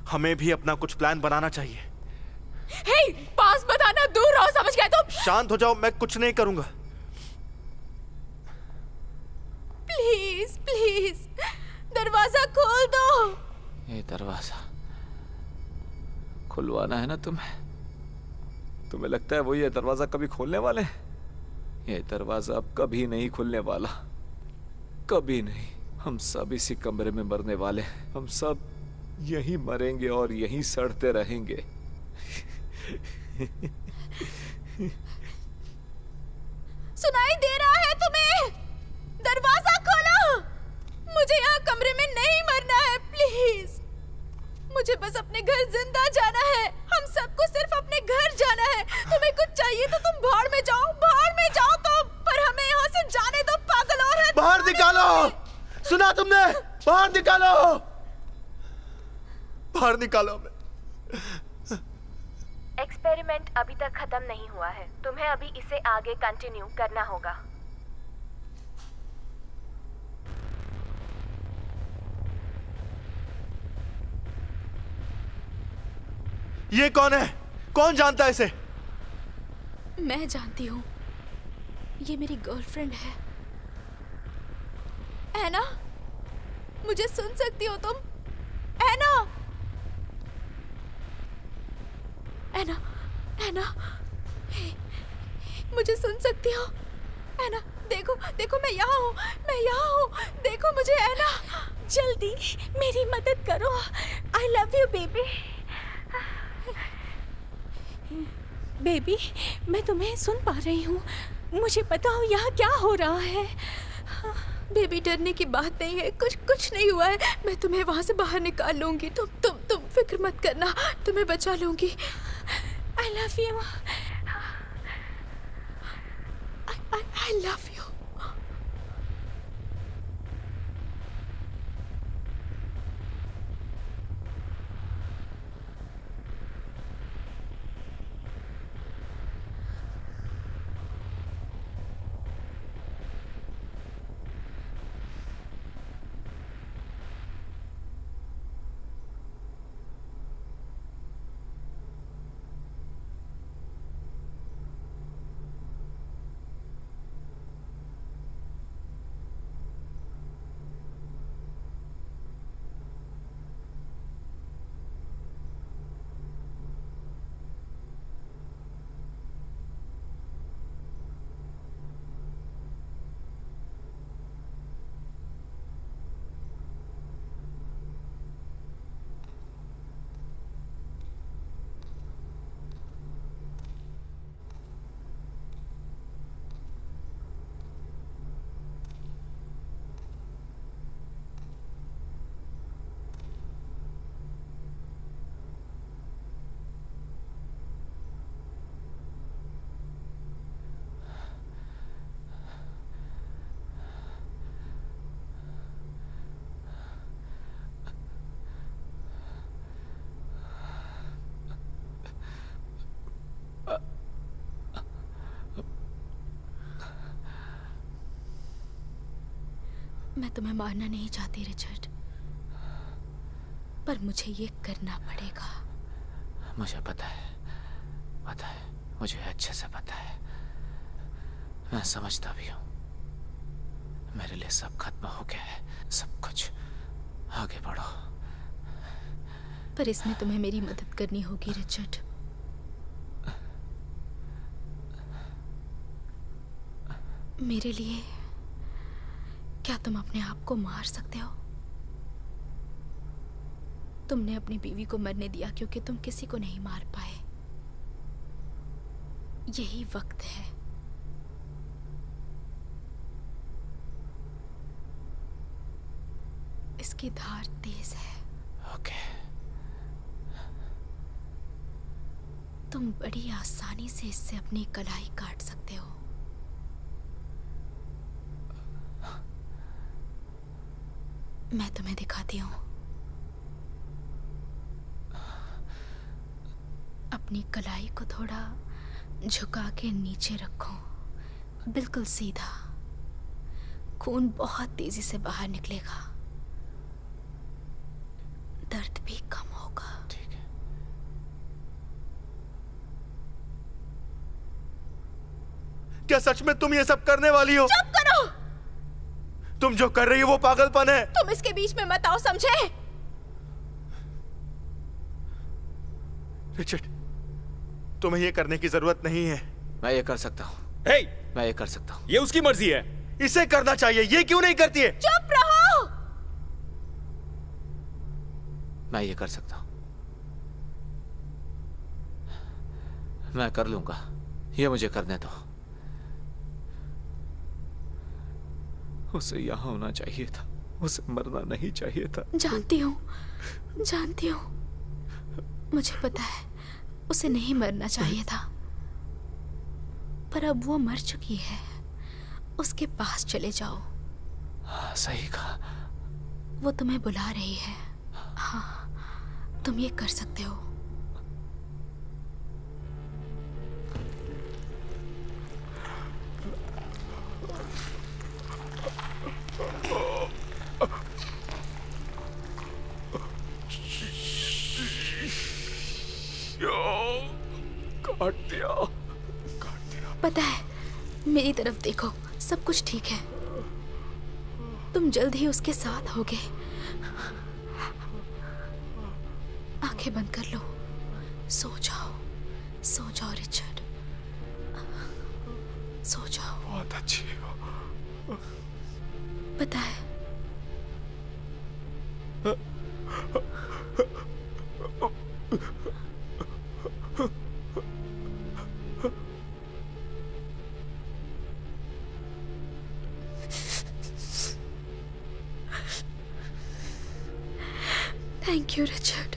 S4: हमें भी अपना कुछ प्लान बनाना चाहिए।
S2: हे, पास मत आना, दूर रहो, समझ गए तुम?
S4: शांत हो जाओ, मैं कुछ नहीं करूंगा।
S2: प्लीज प्लीज दरवाजा खोल दो।
S3: ये दरवाजा खुलवाना है ना तुम्हें? तुम्हें लगता है वो ये दरवाजा कभी खोलने वाले हैं? ये दरवाजा अब कभी नहीं खुलने वाला, कभी नहीं। हम सब इसी कमरे में मरने वाले हैं। हम सब यहीं मरेंगे और यहीं सड़ते रहेंगे।
S2: सुनाई दे रहा है तुम्हें? दरवाजा खोलो। मुझे यहाँ कमरे में नहीं मरना है, प्लीज। मुझे बस अपने घर जिंदा जाना है। हम सबको सिर्फ अपने घर जाना है। तुम्हें कुछ चाहिए तो तुम बाहर में जाओ तुम, पर हमें यहाँ से जाने दो, पागल औरत।
S4: बाहर निकालो। सुना तुमने? बाहर निकालो, बाहर निकालो।
S6: एक्सपेरिमेंट अभी तक खत्म नहीं हुआ है, तुम्हें अभी इसे आगे कंटिन्यू करना होगा।
S4: ये कौन है? कौन जानता है इसे?
S2: मैं जानती हूँ, ये मेरी गर्लफ्रेंड है। एना, मुझे सुन सकती हो तुम? एना, एना, एना, मुझे सुन सकती हो? एना, देखो देखो, मैं यहाँ हूँ, देखो मुझे। एना,
S7: जल्दी मेरी मदद करो। आई लव यू बेबी। बेबी, मैं तुम्हें सुन पा रही हूँ। मुझे बताओ यहाँ क्या हो रहा है?
S2: बेबी, डरने की बात नहीं है, कुछ नहीं हुआ है। मैं तुम्हें वहां से बाहर निकाल लूंगी। तुम फिक्र मत करना, तुम्हें बचा लूंगी।
S7: आई love you.
S2: I love you. मैं तुम्हें मारना नहीं चाहती रिचर्ड, पर मुझे ये करना पड़ेगा।
S3: मुझे पता है, मुझे अच्छे से पता है। मैं समझता भी हूँ। मेरे लिए सब खत्म हो गया है, सब कुछ। आगे बढ़ो।
S2: पर इसमें तुम्हें मेरी मदद करनी होगी रिचर्ड। मेरे लिए क्या तुम अपने आप को मार सकते हो? तुमने अपनी बीवी को मरने दिया क्योंकि तुम किसी को नहीं मार पाए। यही वक्त है। इसकी धार तेज है।
S3: ओके।
S2: तुम बड़ी आसानी से इससे अपनी कलाई काट सकते हो। मैं तुम्हें दिखाती हूँ। अपनी कलाई को थोड़ा झुका के नीचे रखो, बिल्कुल सीधा। खून बहुत तेजी से बाहर निकलेगा, दर्द भी कम होगा।
S3: ठीक है।
S4: क्या सच में तुम ये सब करने वाली हो?
S2: चुप करो!
S4: तुम जो कर रही हो वो पागलपन है।
S2: तुम इसके बीच में मत आओ, समझे?
S4: रिचर्ड, तुम्हें ये करने की जरूरत नहीं है।
S3: मैं ये कर सकता हूँ।
S8: हे,
S3: मैं ये कर सकता हूँ।
S8: ये उसकी मर्जी है।
S4: इसे करना चाहिए, ये क्यों नहीं करती है?
S2: चुप रहो!
S3: मैं ये कर सकता हूँ। मैं कर लूंगा। ये मुझे करने दो। उसे यहाँ होना चाहिए था, उसे मरना नहीं चाहिए था।
S7: जानती हूँ, जानती हूँ। मुझे पता है उसे नहीं मरना चाहिए था, पर अब वो मर चुकी है। उसके पास चले जाओ।
S3: हाँ, सही कहा।
S7: वो तुम्हें बुला रही है। हाँ, तुम ये कर सकते हो।
S3: काट दिया।
S7: पता है, मेरी तरफ देखो, सब कुछ ठीक है। तुम जल्द ही उसके साथ होगे। आंखें बंद कर लो, सो जाओ रिचर्ड, सो जाओ।
S5: बहुत अच्छी हो।
S7: पता है, थैंक यू रिचर्ड।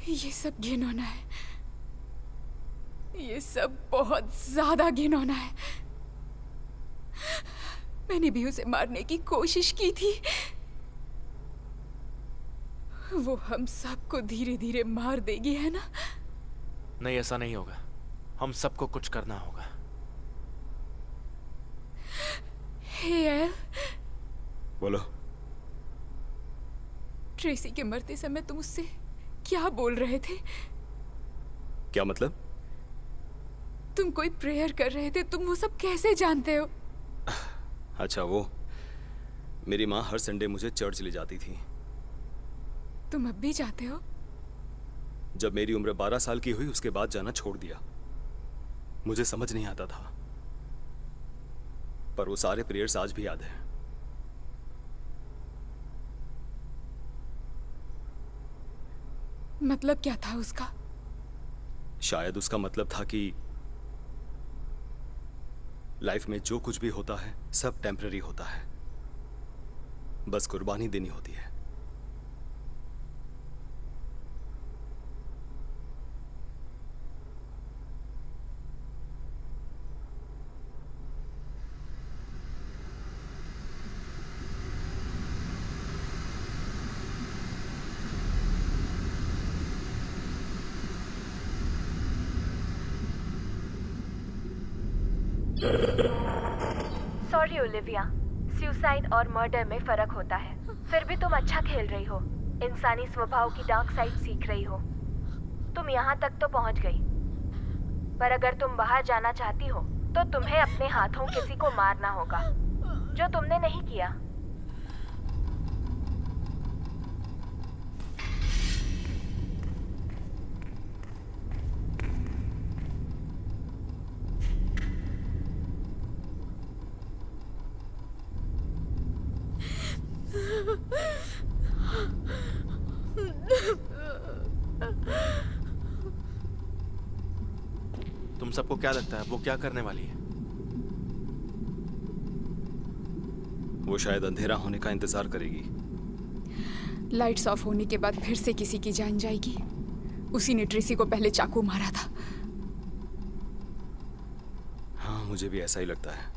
S2: ये सब घिनौना है, ये सब बहुत ज्यादा घिनौना है। मैंने भी उसे मारने की कोशिश की थी। वो हम सबको धीरे धीरे मार देगी, है ना?
S4: नहीं, ऐसा नहीं होगा। हम सबको कुछ करना होगा।
S2: हे एल,
S8: बोलो।
S2: ट्रेसी के मरते समय तुम उससे क्या बोल रहे थे?
S8: क्या मतलब?
S2: तुम कोई प्रेयर कर रहे थे, तुम वो सब कैसे जानते हो?
S8: अच्छा, वो मेरी माँ हर संडे मुझे चर्च ले जाती थी।
S2: तुम अब भी जाते हो?
S8: जब मेरी उम्र 12 साल की हुई उसके बाद जाना छोड़ दिया। मुझे समझ नहीं आता था, पर वो सारे प्रेयर्स आज भी याद हैं।
S2: मतलब क्या था उसका?
S8: शायद उसका मतलब था कि लाइफ में जो कुछ भी होता है सब टेम्पररी होता है, बस कुर्बानी देनी होती है।
S6: सॉरी ओलिविया, सुसाइड और मर्डर में फर्क होता है। फिर भी तुम अच्छा खेल रही हो, इंसानी स्वभाव की डार्क साइड सीख रही हो। तुम यहाँ तक तो पहुँच गई, पर अगर तुम बाहर जाना चाहती हो तो तुम्हें अपने हाथों किसी को मारना होगा, जो तुमने नहीं किया।
S4: तुम सबको क्या लगता है वो क्या करने वाली है?
S8: वो शायद अंधेरा होने का इंतजार करेगी।
S2: लाइट्स ऑफ होने के बाद फिर से किसी की जान जाएगी। उसी ने ट्रेसी को पहले चाकू मारा था।
S8: हाँ, मुझे भी ऐसा ही लगता है।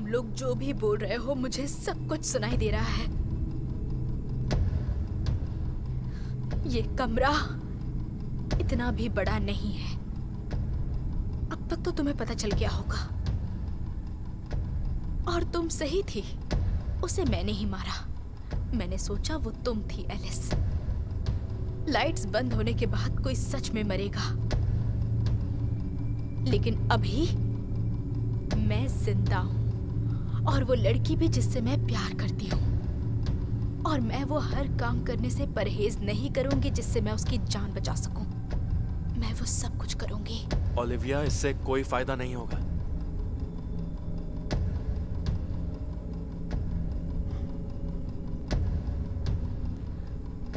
S2: तुम लोग जो भी बोल रहे हो मुझे सब कुछ सुनाई दे रहा है। ये कमरा इतना भी बड़ा नहीं है। अब तक तो तुम्हें पता चल गया होगा। और तुम सही थी, उसे मैंने ही मारा। मैंने सोचा वो तुम थी एलिस। लाइट्स बंद होने के बाद कोई सच में मरेगा, लेकिन अभी मैं जिंदा हूं और वो लड़की भी जिससे मैं प्यार करती हूँ। और मैं वो हर काम करने से परहेज नहीं करूंगी जिससे मैं उसकी जान बचा सकूं। मैं वो सब कुछ करूंगी।
S4: ओलिविया, इससे कोई फायदा नहीं होगा।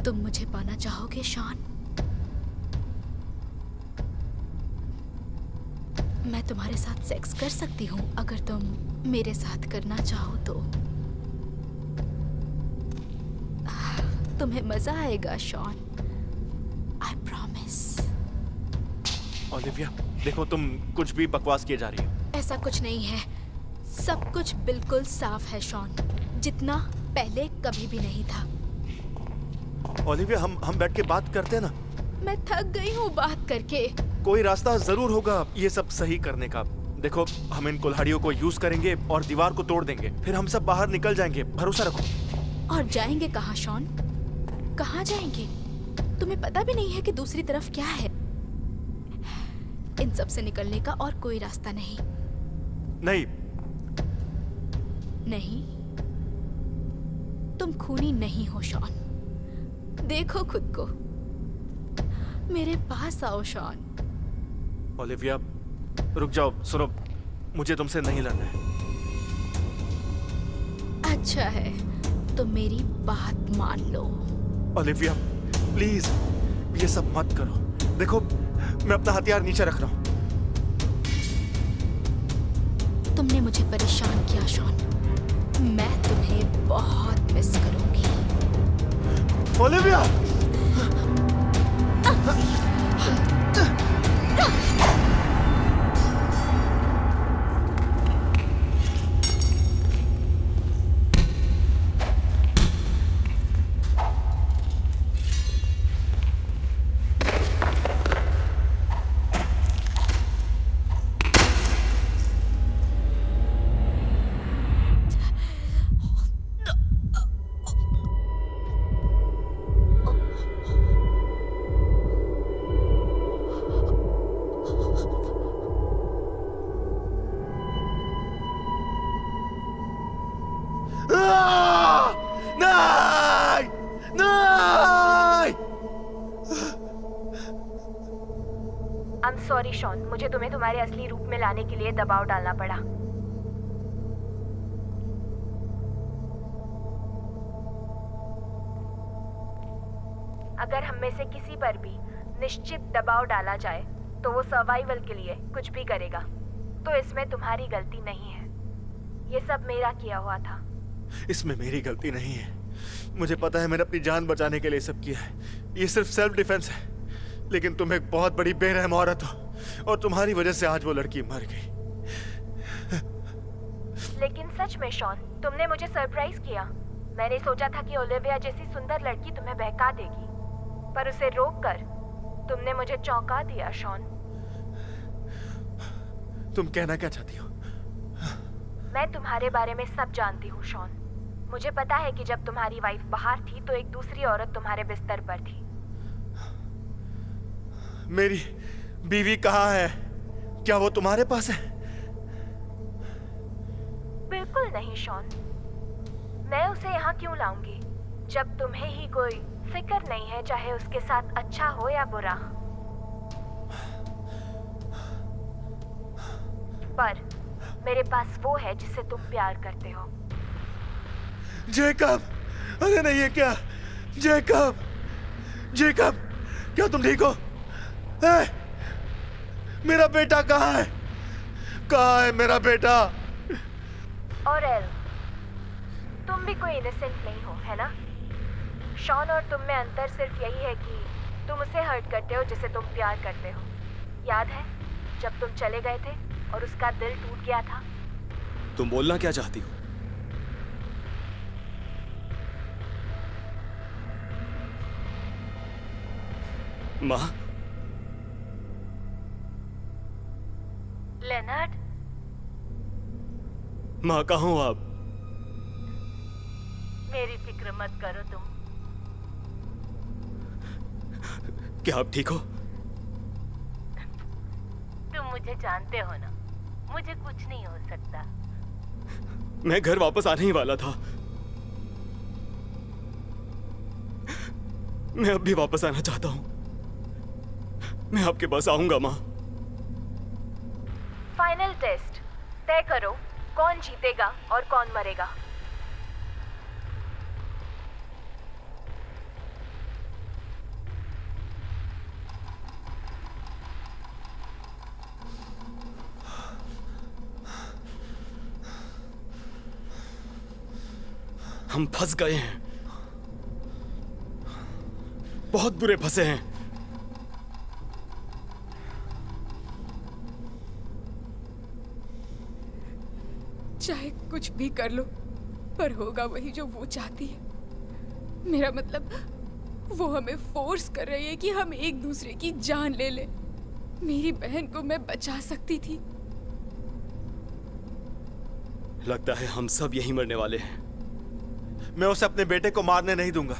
S2: तुम मुझे पाना चाहोगे शॉन? मैं तुम्हारे साथ सेक्स कर सकती हूँ अगर तुम मेरे साथ करना चाहो तो। तुम्हें मजा आएगा शॉन, आई प्रॉमिस।
S4: ओलिविया, देखो तुम कुछ भी बकवास किए जा रही हो।
S2: ऐसा कुछ नहीं है, सब कुछ बिल्कुल साफ है शॉन, जितना पहले कभी भी नहीं था।
S4: ओलिविया, हम बैठ के बात करते हैं ना।
S2: मैं थक गई हूँ बात करके।
S4: कोई रास्ता जरूर होगा ये सब सही करने का। देखो, हम इन कुल्हाड़ियों को यूज करेंगे और दीवार को तोड़ देंगे, फिर हम सब बाहर निकल जाएंगे, भरोसा रखो।
S2: और जाएंगे कहाँ शॉन? कहाँ जाएंगे? तुम्हें पता भी नहीं है कि दूसरी तरफ क्या है। इन सब से निकलने का और कोई रास्ता नहीं।
S4: नहीं
S2: नहीं, तुम खूनी नहीं हो शॉन। देखो खुद को, मेरे पास आओ शॉन।
S4: ओलिविया, रुक जाओ। सुनो, मुझे तुमसे नहीं लड़ना है।
S2: अच्छा है, तो मेरी बात मान लो।
S4: ओलिविया, प्लीज ये सब मत करो। देखो, मैं अपना हथियार नीचे रख रहा हूँ।
S2: तुमने मुझे परेशान किया शॉन, मैं तुम्हें बहुत मिस करूंगी।
S4: Olivia!
S6: I am sorry Shawn, मुझे तुम्हें तुम्हारे असली रूप में लाने के लिए दबाव डालना पड़ा। अगर हम में से किसी पर भी निश्चित दबाव डाला जाए तो वो सर्वाइवल के लिए कुछ भी करेगा। तो इसमें तुम्हारी गलती नहीं है, ये सब मेरा किया हुआ था।
S4: इसमें मेरी गलती नहीं है। मुझे पता है मैंने अपनी जान बचाने के लिए सब किया है। ये सिर्फ सेल्फ डिफेंस है। लेकिन तुम एक बहुत बड़ी बेरहम औरत हो और तुम्हारी वजह से आज वो लड़की मर गई।
S6: लेकिन सच में शॉन, तुमने मुझे सरप्राइज किया। मैंने सोचा था कि ओलिविया जैसी सुंदर लड़की तुम्हें बहका देगी, पर उसे रोककर तुमने मुझे चौंका दिया शॉन।
S4: तुम कहना क्या चाहती हो?
S6: मैं तुम्हारे बारे में सब जानती हूँ शॉन। मुझे पता है कि जब तुम्हारी वाइफ बाहर थी तो एक दूसरी औरत तुम्हारे बिस्तर पर थी।
S4: मेरी बीवी कहाँ है? क्या वो तुम्हारे पास है?
S6: बिल्कुल नहीं शॉन, मैं उसे यहाँ क्यों लाऊंगी जब तुम्हें ही कोई फिक्र नहीं है, चाहे उसके साथ अच्छा हो या बुरा। पर मेरे पास वो है जिससे तुम प्यार करते हो।
S4: जेकब! अरे नहीं, ये क्या? जेकब! जेकब! क्या तुम ठीक हो? मेरा बेटा कहाँ है? कहाँ है मेरा बेटा?
S6: और एल, तुम भी कोई इनोसेंट नहीं हो, है ना? शॉन और तुम में अंतर सिर्फ यही है कि तुम उसे हर्ट करते हो जिसे तुम प्यार करते हो। याद है जब तुम चले गए थे और उसका दिल टूट गया था?
S8: तुम बोलना क्या चाहती हो? माँ,
S6: लेनर्ड,
S8: माँ कहाँ हो आप?
S6: मेरी फिक्र मत करो तुम।
S8: क्या आप ठीक हो?
S6: तुम मुझे जानते हो ना, मुझे कुछ नहीं हो सकता।
S8: मैं घर वापस आने ही वाला था। मैं अब भी वापस आना चाहता हूं। मैं आपके पास आऊंगा माँ।
S6: फाइनल टेस्ट तय करो, कौन जीतेगा और कौन मरेगा।
S8: हम फंस गए हैं, बहुत बुरे फंसे हैं।
S2: चाहे कुछ भी कर लो, पर होगा वही जो वो चाहती है। मेरा मतलब, वो हमें फोर्स कर रही है कि हम एक दूसरे की जान ले लें। मेरी बहन को मैं बचा सकती थी।
S8: लगता है हम सब यहीं मरने वाले हैं।
S4: मैं उसे अपने बेटे को मारने नहीं दूंगा।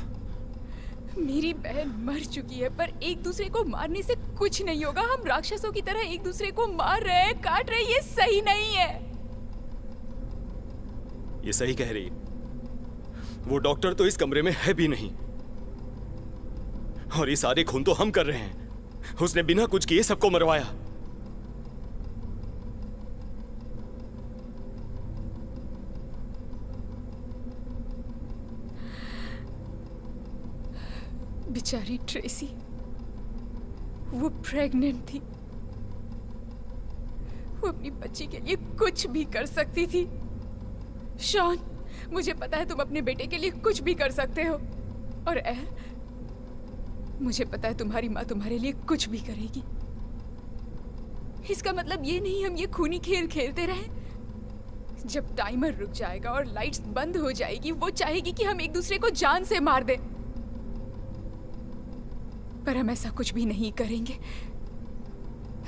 S2: मेरी बहन मर चुकी है, पर एक दूसरे को मारने से कुछ नहीं होगा। हम राक्षसों की तरह एक दूसरे को मार रहे हैं, काट रहे हैं, ये सही नहीं है।
S8: ये सही कह रही है। वो डॉक्टर तो इस कमरे में है भी नहीं, और ये सारे खून तो हम कर रहे हैं। उसने बिना कुछ किए सबको मरवाया।
S2: बेचारी ट्रेसी, वो प्रेग्नेंट थी। वो अपनी बच्ची के लिए कुछ भी कर सकती थी। शॉन, मुझे पता है तुम अपने बेटे के लिए कुछ भी कर सकते हो। और एल, मुझे पता है तुम्हारी माँ तुम्हारे लिए कुछ भी करेगी। इसका मतलब ये नहीं हम ये खूनी खेल खेलते रहें। जब टाइमर रुक जाएगा और लाइट्स बंद हो जाएगी, वो चाहेगी कि हम एक दूसरे को जान से मार दें। पर हम ऐसा कुछ भी नहीं करेंगे।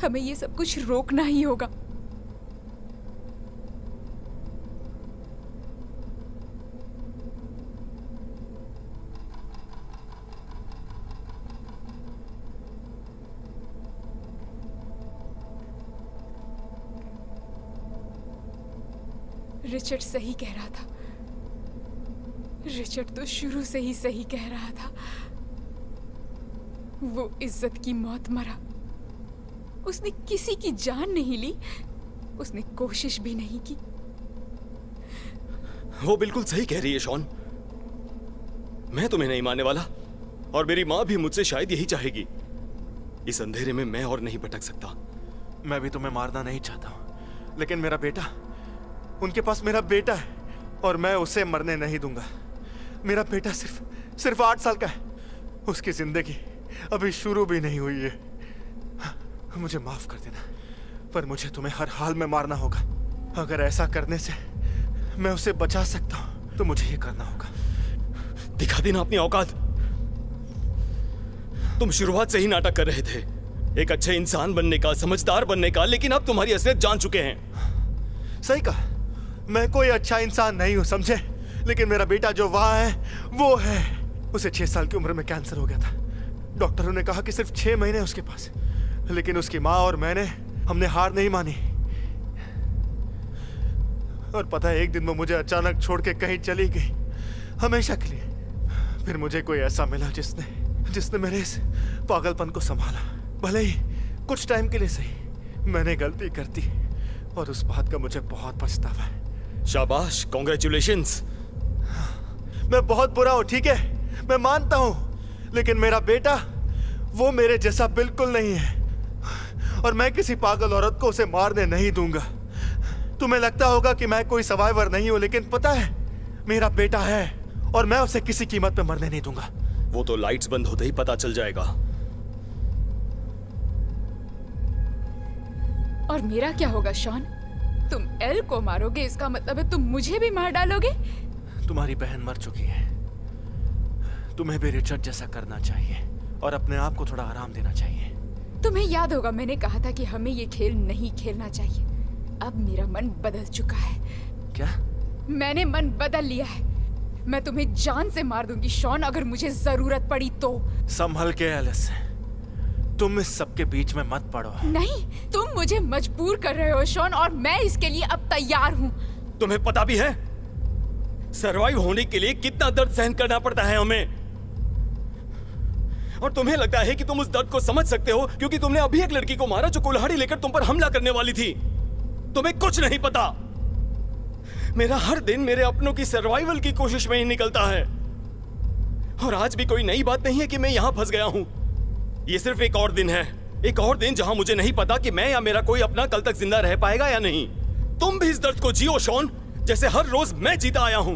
S2: हमें ये सब कुछ रोकना ही होगा। रिचर्ड सही कह रहा था। रिचर्ड तो शुरू से ही सही कह रहा था। वो इज्जत की मौत मरा। उसने किसी की जान नहीं ली, उसने कोशिश भी नहीं की।
S8: वो बिल्कुल सही कह रही है शॉन। मैं तुम्हें नहीं मानने वाला, और मेरी माँ भी मुझसे शायद यही चाहेगी। इस अंधेरे में मैं और नहीं भटक सकता।
S4: मैं भी तुम्हें मारना नहीं चाहता हूं, लेकिन मेरा बेटा, उनके पास मेरा बेटा है और मैं उसे मरने नहीं दूंगा। मेरा बेटा सिर्फ 8 साल का है। उसकी जिंदगी अभी शुरू भी नहीं हुई है। मुझे माफ कर देना, पर मुझे तुम्हें हर हाल में मारना होगा। अगर ऐसा करने से मैं उसे बचा सकता हूं तो मुझे ये करना होगा।
S8: दिखा देना अपनी औकात। तुम शुरुआत से ही नाटक कर रहे थे, एक अच्छे इंसान बनने का, समझदार बनने का, लेकिन अब तुम्हारी असलियत जान चुके हैं।
S4: सही कहा, मैं कोई अच्छा इंसान नहीं हूं, समझे? लेकिन मेरा बेटा जो वहां है वो है। उसे 6 साल की उम्र में कैंसर हो गया था। डॉक्टरों ने कहा कि सिर्फ 6 महीने उसके पास, लेकिन उसकी माँ और हमने हार नहीं मानी। और पता है, एक दिन वो मुझे अचानक छोड़ के कहीं चली गई, हमेशा के लिए। फिर मुझे कोई ऐसा मिला जिसने मेरे इस पागलपन को संभाला। भले ही कुछ टाइम के लिए सही। मैंने गलती कर दी और उस बात का मुझे बहुत पछतावा है।
S8: शाबाश, कॉन्ग्रेचुलेशंस।
S4: मैं बहुत बुरा हूं, ठीक है, मैं मानता हूं, लेकिन मेरा बेटा वो मेरे जैसा बिल्कुल नहीं है, और मैं किसी पागल औरत को उसे मारने नहीं दूंगा। तुम्हें लगता होगा कि मैं कोई सर्वाइवर नहीं हूं, लेकिन पता है, मेरा बेटा है और मैं उसे किसी कीमत पे मरने नहीं दूंगा।
S8: वो तो लाइट्स बंद होते ही पता चल जाएगा।
S2: और मेरा क्या होगा शॉन? तुम एल को मारोगे इसका मतलब है तुम मुझे भी मार डालोगे?
S4: तुम्हारी बहन मर चुकी है। तुम्हें भी रिचर्ड जैसा करना चाहिए और अपने आप को थोड़ा आराम देना चाहिए।
S2: तुम्हें याद होगा मैंने कहा था कि हमें ये खेल नहीं खेलना चाहिए। अब मेरा मन बदल चुका है।
S4: क्या?
S2: मैंने मन बदल लिया है। मैं तुम्हें जान से मार दूंगी शॉन, अगर मुझे जरूरत पड़ी तो।
S4: संभल के एलिस, तुम इस सब के बीच में मत पड़ो।
S2: नहीं, तुम मुझे मजबूर कर रहे हो शॉन, और मैं इसके लिए अब तैयार हूँ।
S8: तुम्हें पता भी है सरवाइव होने के लिए कितना दर्द सहन करना पड़ता है हमें, और तुम्हें लगता है कि तुम उस दर्द को समझ सकते हो क्योंकि तुमने अभी एक लड़की को मारा जो कुल्हाड़ी लेकर तुम पर हमला करने वाली थी। तुम्हें कुछ नहीं पता। मेरा हर दिन मेरे अपनों की सर्वाइवल की कोशिश में ही निकलता है, और आज भी कोई नई बात नहीं है कि मैं यहां फंस गया हूं। ये सिर्फ एक और दिन है, एक और दिन जहां मुझे नहीं पता कि मैं या मेरा कोई अपना कल तक जिंदा रह पाएगा या नहीं। तुम भी इस दर्द को जियो शॉन, जैसे हर रोज मैं जीता आया हूं।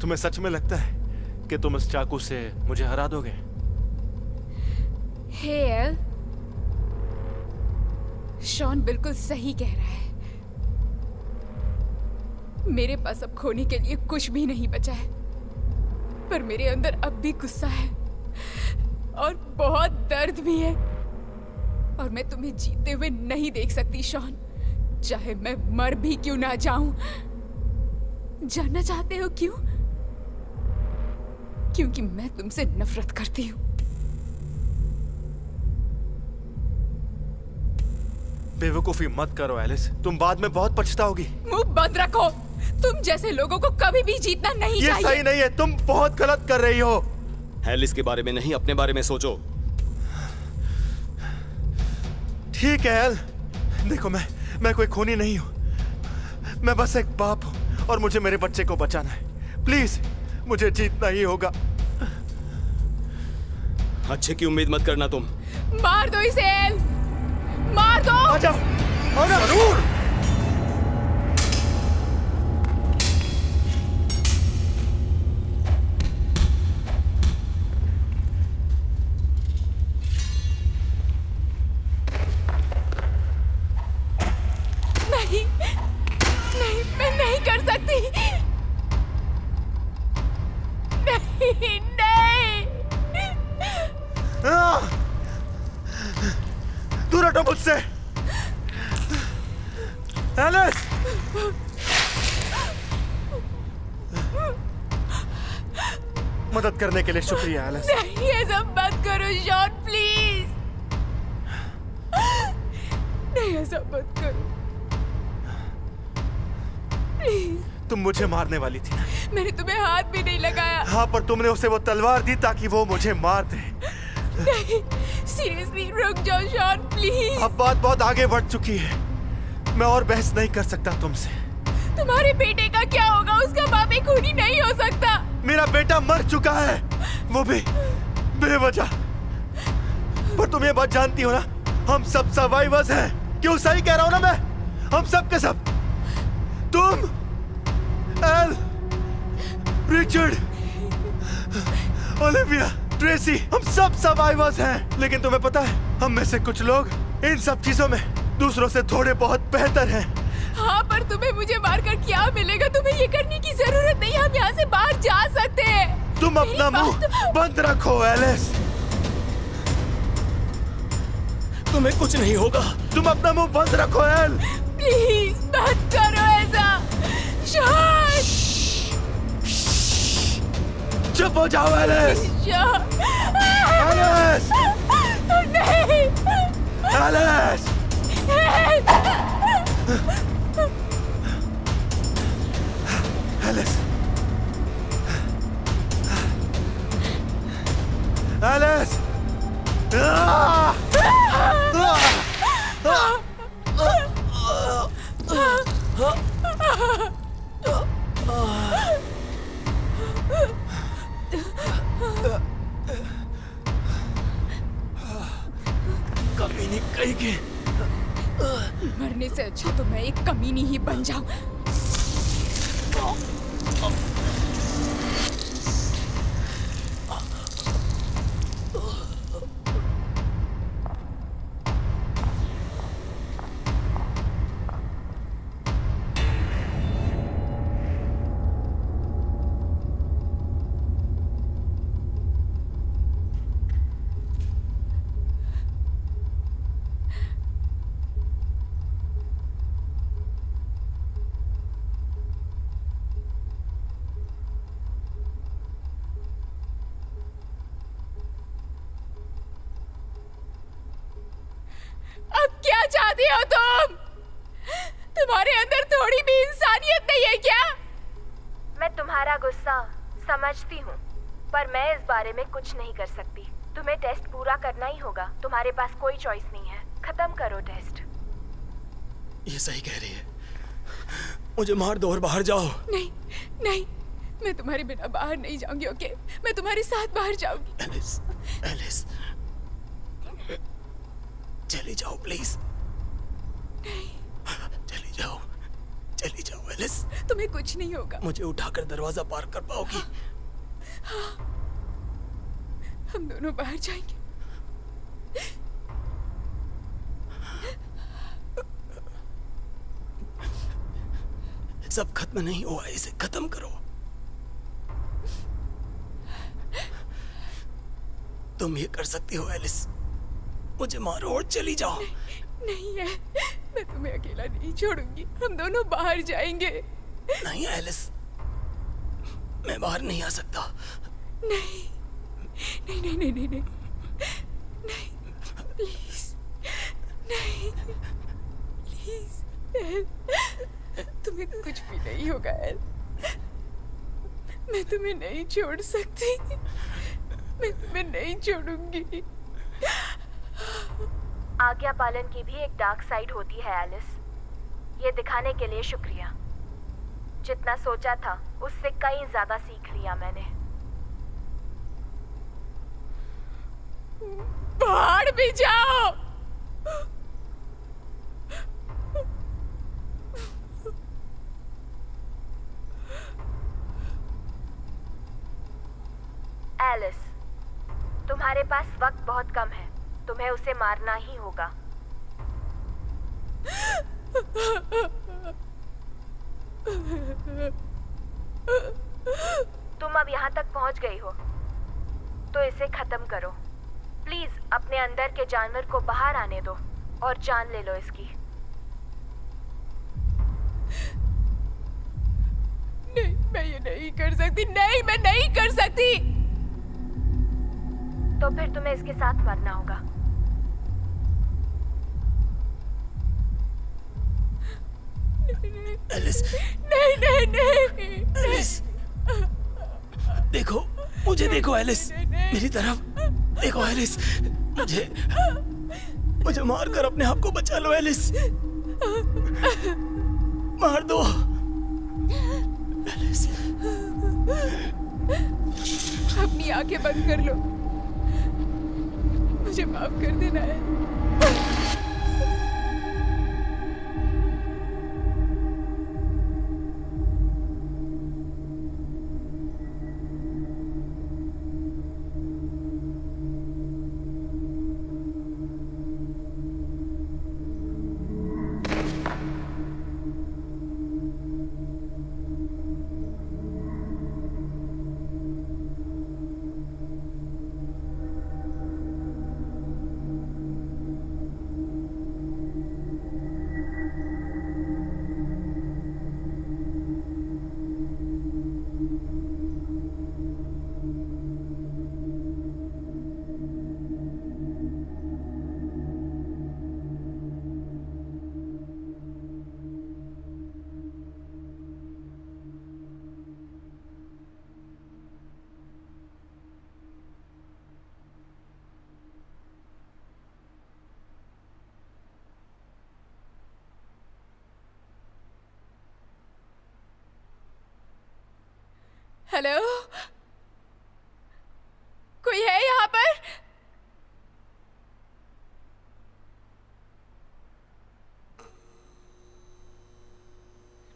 S4: तुम्हें सच में लगता है कि तुम इस चाकू से मुझे हरा दोगे?
S2: हे एल, शॉन बिल्कुल सही कह रहा है। मेरे पास अब खोने के लिए कुछ भी नहीं बचा है, पर मेरे अंदर अब भी गुस्सा है और बहुत दर्द भी है, और मैं तुम्हें जीते हुए नहीं देख सकती शॉन, चाहे मैं मर भी क्यों ना जाऊं। जानना चाहते हो क्यों? क्योंकि मैं तुमसे नफरत करती हूं।
S4: बेवकूफी मत करो एलिस, तुम बाद में बहुत पछताओगी।
S2: मुंह बंद रखो। तुम जैसे लोगों को कभी भी जीतना नहीं
S4: ये
S2: चाहिए।
S4: सही नहीं है, तुम बहुत गलत कर रही हो।
S8: एलिस के बारे में नहीं, अपने बारे में सोचो।
S4: ठीक है एल, देखो मैं कोई खूनी नहीं हूं। मैं बस एक बाप हूं और मुझे मेरे बच्चे को बचाना है। प्लीज मुझे जीतना ही होगा।
S8: अच्छे की उम्मीद मत करना तुम।
S2: मार दो इसे एल, मार दो।
S4: आ जाओ, आ जाओ। जरूर।
S2: नहीं, नहीं, मैं नहीं कर सकती। नहीं, नहीं।
S4: दूर हटो मुझसे। एलिस! मदद करने के लिए शुक्रिया एलिस।
S2: नहीं, ऐसा मत करो शॉन, प्लीज। नहीं, ऐसा मत करो प्लीज।
S4: तुम मुझे मारने वाली थी ना?
S2: मैंने तुम्हें हाथ भी नहीं लगाया।
S4: हाँ, पर तुमने उसे वो तलवार दी ताकि वो मुझे मार दे।
S2: नहीं, सीरियसली रुक जाओ शॉन, प्लीज।
S4: अब बात बहुत आगे बढ़ चुकी है, मैं और बहस नहीं कर सकता तुमसे।
S2: तुम्हारे बेटे का क्या होगा? उसका बाप एक खूनी नहीं हो सकता।
S4: मेरा बेटा मर चुका है, वो भी बेवजह। पर तुम ये बात जानती हो ना, हम सब सर्वाइवर्स हैं। क्यों सही कह रहा हूं ना मैं? हम सब के सब, तुम, एल, रिचर्ड, ओलिविया, ट्रेसी, हम सब सर्वाइवर्स हैं। लेकिन तुम्हें पता है, हम में से कुछ लोग इन सब चीजों में दूसरों से थोड़े बहुत बेहतर हैं।
S2: हाँ, पर तुम्हें मुझे मारकर क्या मिलेगा? तुम्हें ये करने की जरूरत नहीं, हम यहाँ से बाहर जा सकते हैं।
S4: तुम अपना मुंह बंद रखो एलिस।
S8: तुम्हें कुछ नहीं होगा।
S4: तुम अपना मुंह बंद रखो एल।
S2: प्लीज मत करो ऐसा शॉन।
S4: चुप हो जाओ एलिस।
S2: Shawn,
S4: Alice!
S2: नहीं।
S4: एलिस! एलिस! एलिस! कभी नहीं कहेगी।
S2: मरने से अच्छा तो मैं एक कमीनी ही बन जाऊं। चाहती हो तुम? तुम्हारे अंदर थोड़ी भी इंसानियत नहीं है क्या?
S6: मैं तुम्हारा गुस्सा समझती हूँ, पर मैं इस बारे में कुछ नहीं कर सकती। तुम्हें टेस्ट पूरा करना ही होगा। तुम्हारे पास कोई चॉइस नहीं है। खत्म करो टेस्ट।
S8: ये सही कह रही है। मुझे मार दो और बाहर जाओ।
S2: नहीं नहीं, मैं तुम्हारे बिना बाहर नहीं जाऊंगी। ओके, मैं तुम्हारे साथ बाहर जाऊंगी।
S8: एलिस, एलिस, चली जाओ प्लीज।
S2: नहीं,
S8: चली जाओ, चली जाओ एलिस।
S2: तुम्हें कुछ नहीं होगा।
S8: मुझे उठाकर दरवाजा पार कर पाओगी?
S2: हम दोनों बाहर जाएंगे।
S8: सब खत्म नहीं हुआ, इसे खत्म करो। तुम ये कर सकती हो एलिस। मुझे मारो और चली जाओ।
S2: नहीं है, मैं तुम्हें अकेला नहीं छोड़ूंगी। हम दोनों बाहर जाएंगे।
S8: नहीं एलिस, मैं बाहर नहीं आ सकता।
S2: नहीं नहीं नहीं नहीं नहीं नहीं, नहीं प्लीज, नहीं प्लीज। तुम्हें कुछ भी नहीं होगा एल। मैं तुम्हें नहीं छोड़ सकती। मैं तुम्हें नहीं छोड़ूंगी।
S6: आज्ञा पालन की भी एक डार्क साइड होती है एलिस। ये दिखाने के लिए शुक्रिया। जितना सोचा था उससे कहीं ज्यादा सीख लिया मैंने।
S2: बाहर भी जाओ।
S6: एलिस, तुम्हारे पास वक्त बहुत कम है। तुम्हें उसे मारना ही होगा। तुम अब यहाँ तक पहुँच गई हो, तो इसे खत्म करो। प्लीज अपने अंदर के जानवर को बाहर आने दो और जान ले लो इसकी।
S2: नहीं, मैं ये नहीं कर सकती। नहीं, मैं नहीं कर सकती।
S6: तो फिर तुम्हें इसके साथ मरना होगा।
S8: एलिस,
S2: नहीं नहीं नहीं,
S8: एलिस, देखो, मुझे देखो एलिस, मेरी तरफ देखो एलिस। मुझे मार कर अपने आप को बचा लो एलिस। मार दो एलिस।
S2: अपनी आंखें बंद कर लो। मुझे माफ कर देना है। हेलो, कोई है यहाँ पर?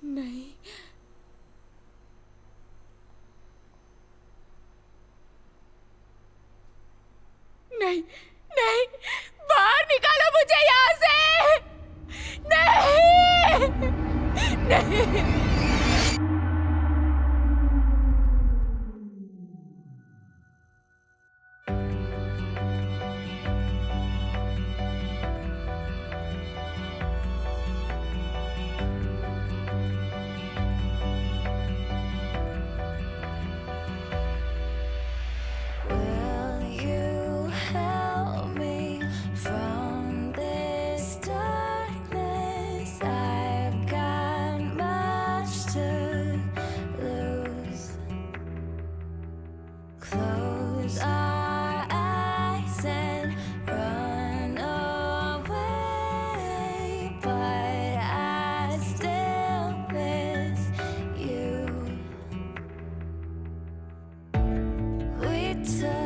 S2: नहीं, नहीं नहीं, बाहर निकालो मुझे यहाँ से। नहीं नहीं।
S9: Will you help me from this dark close our eyes and run away, but I still miss you. We took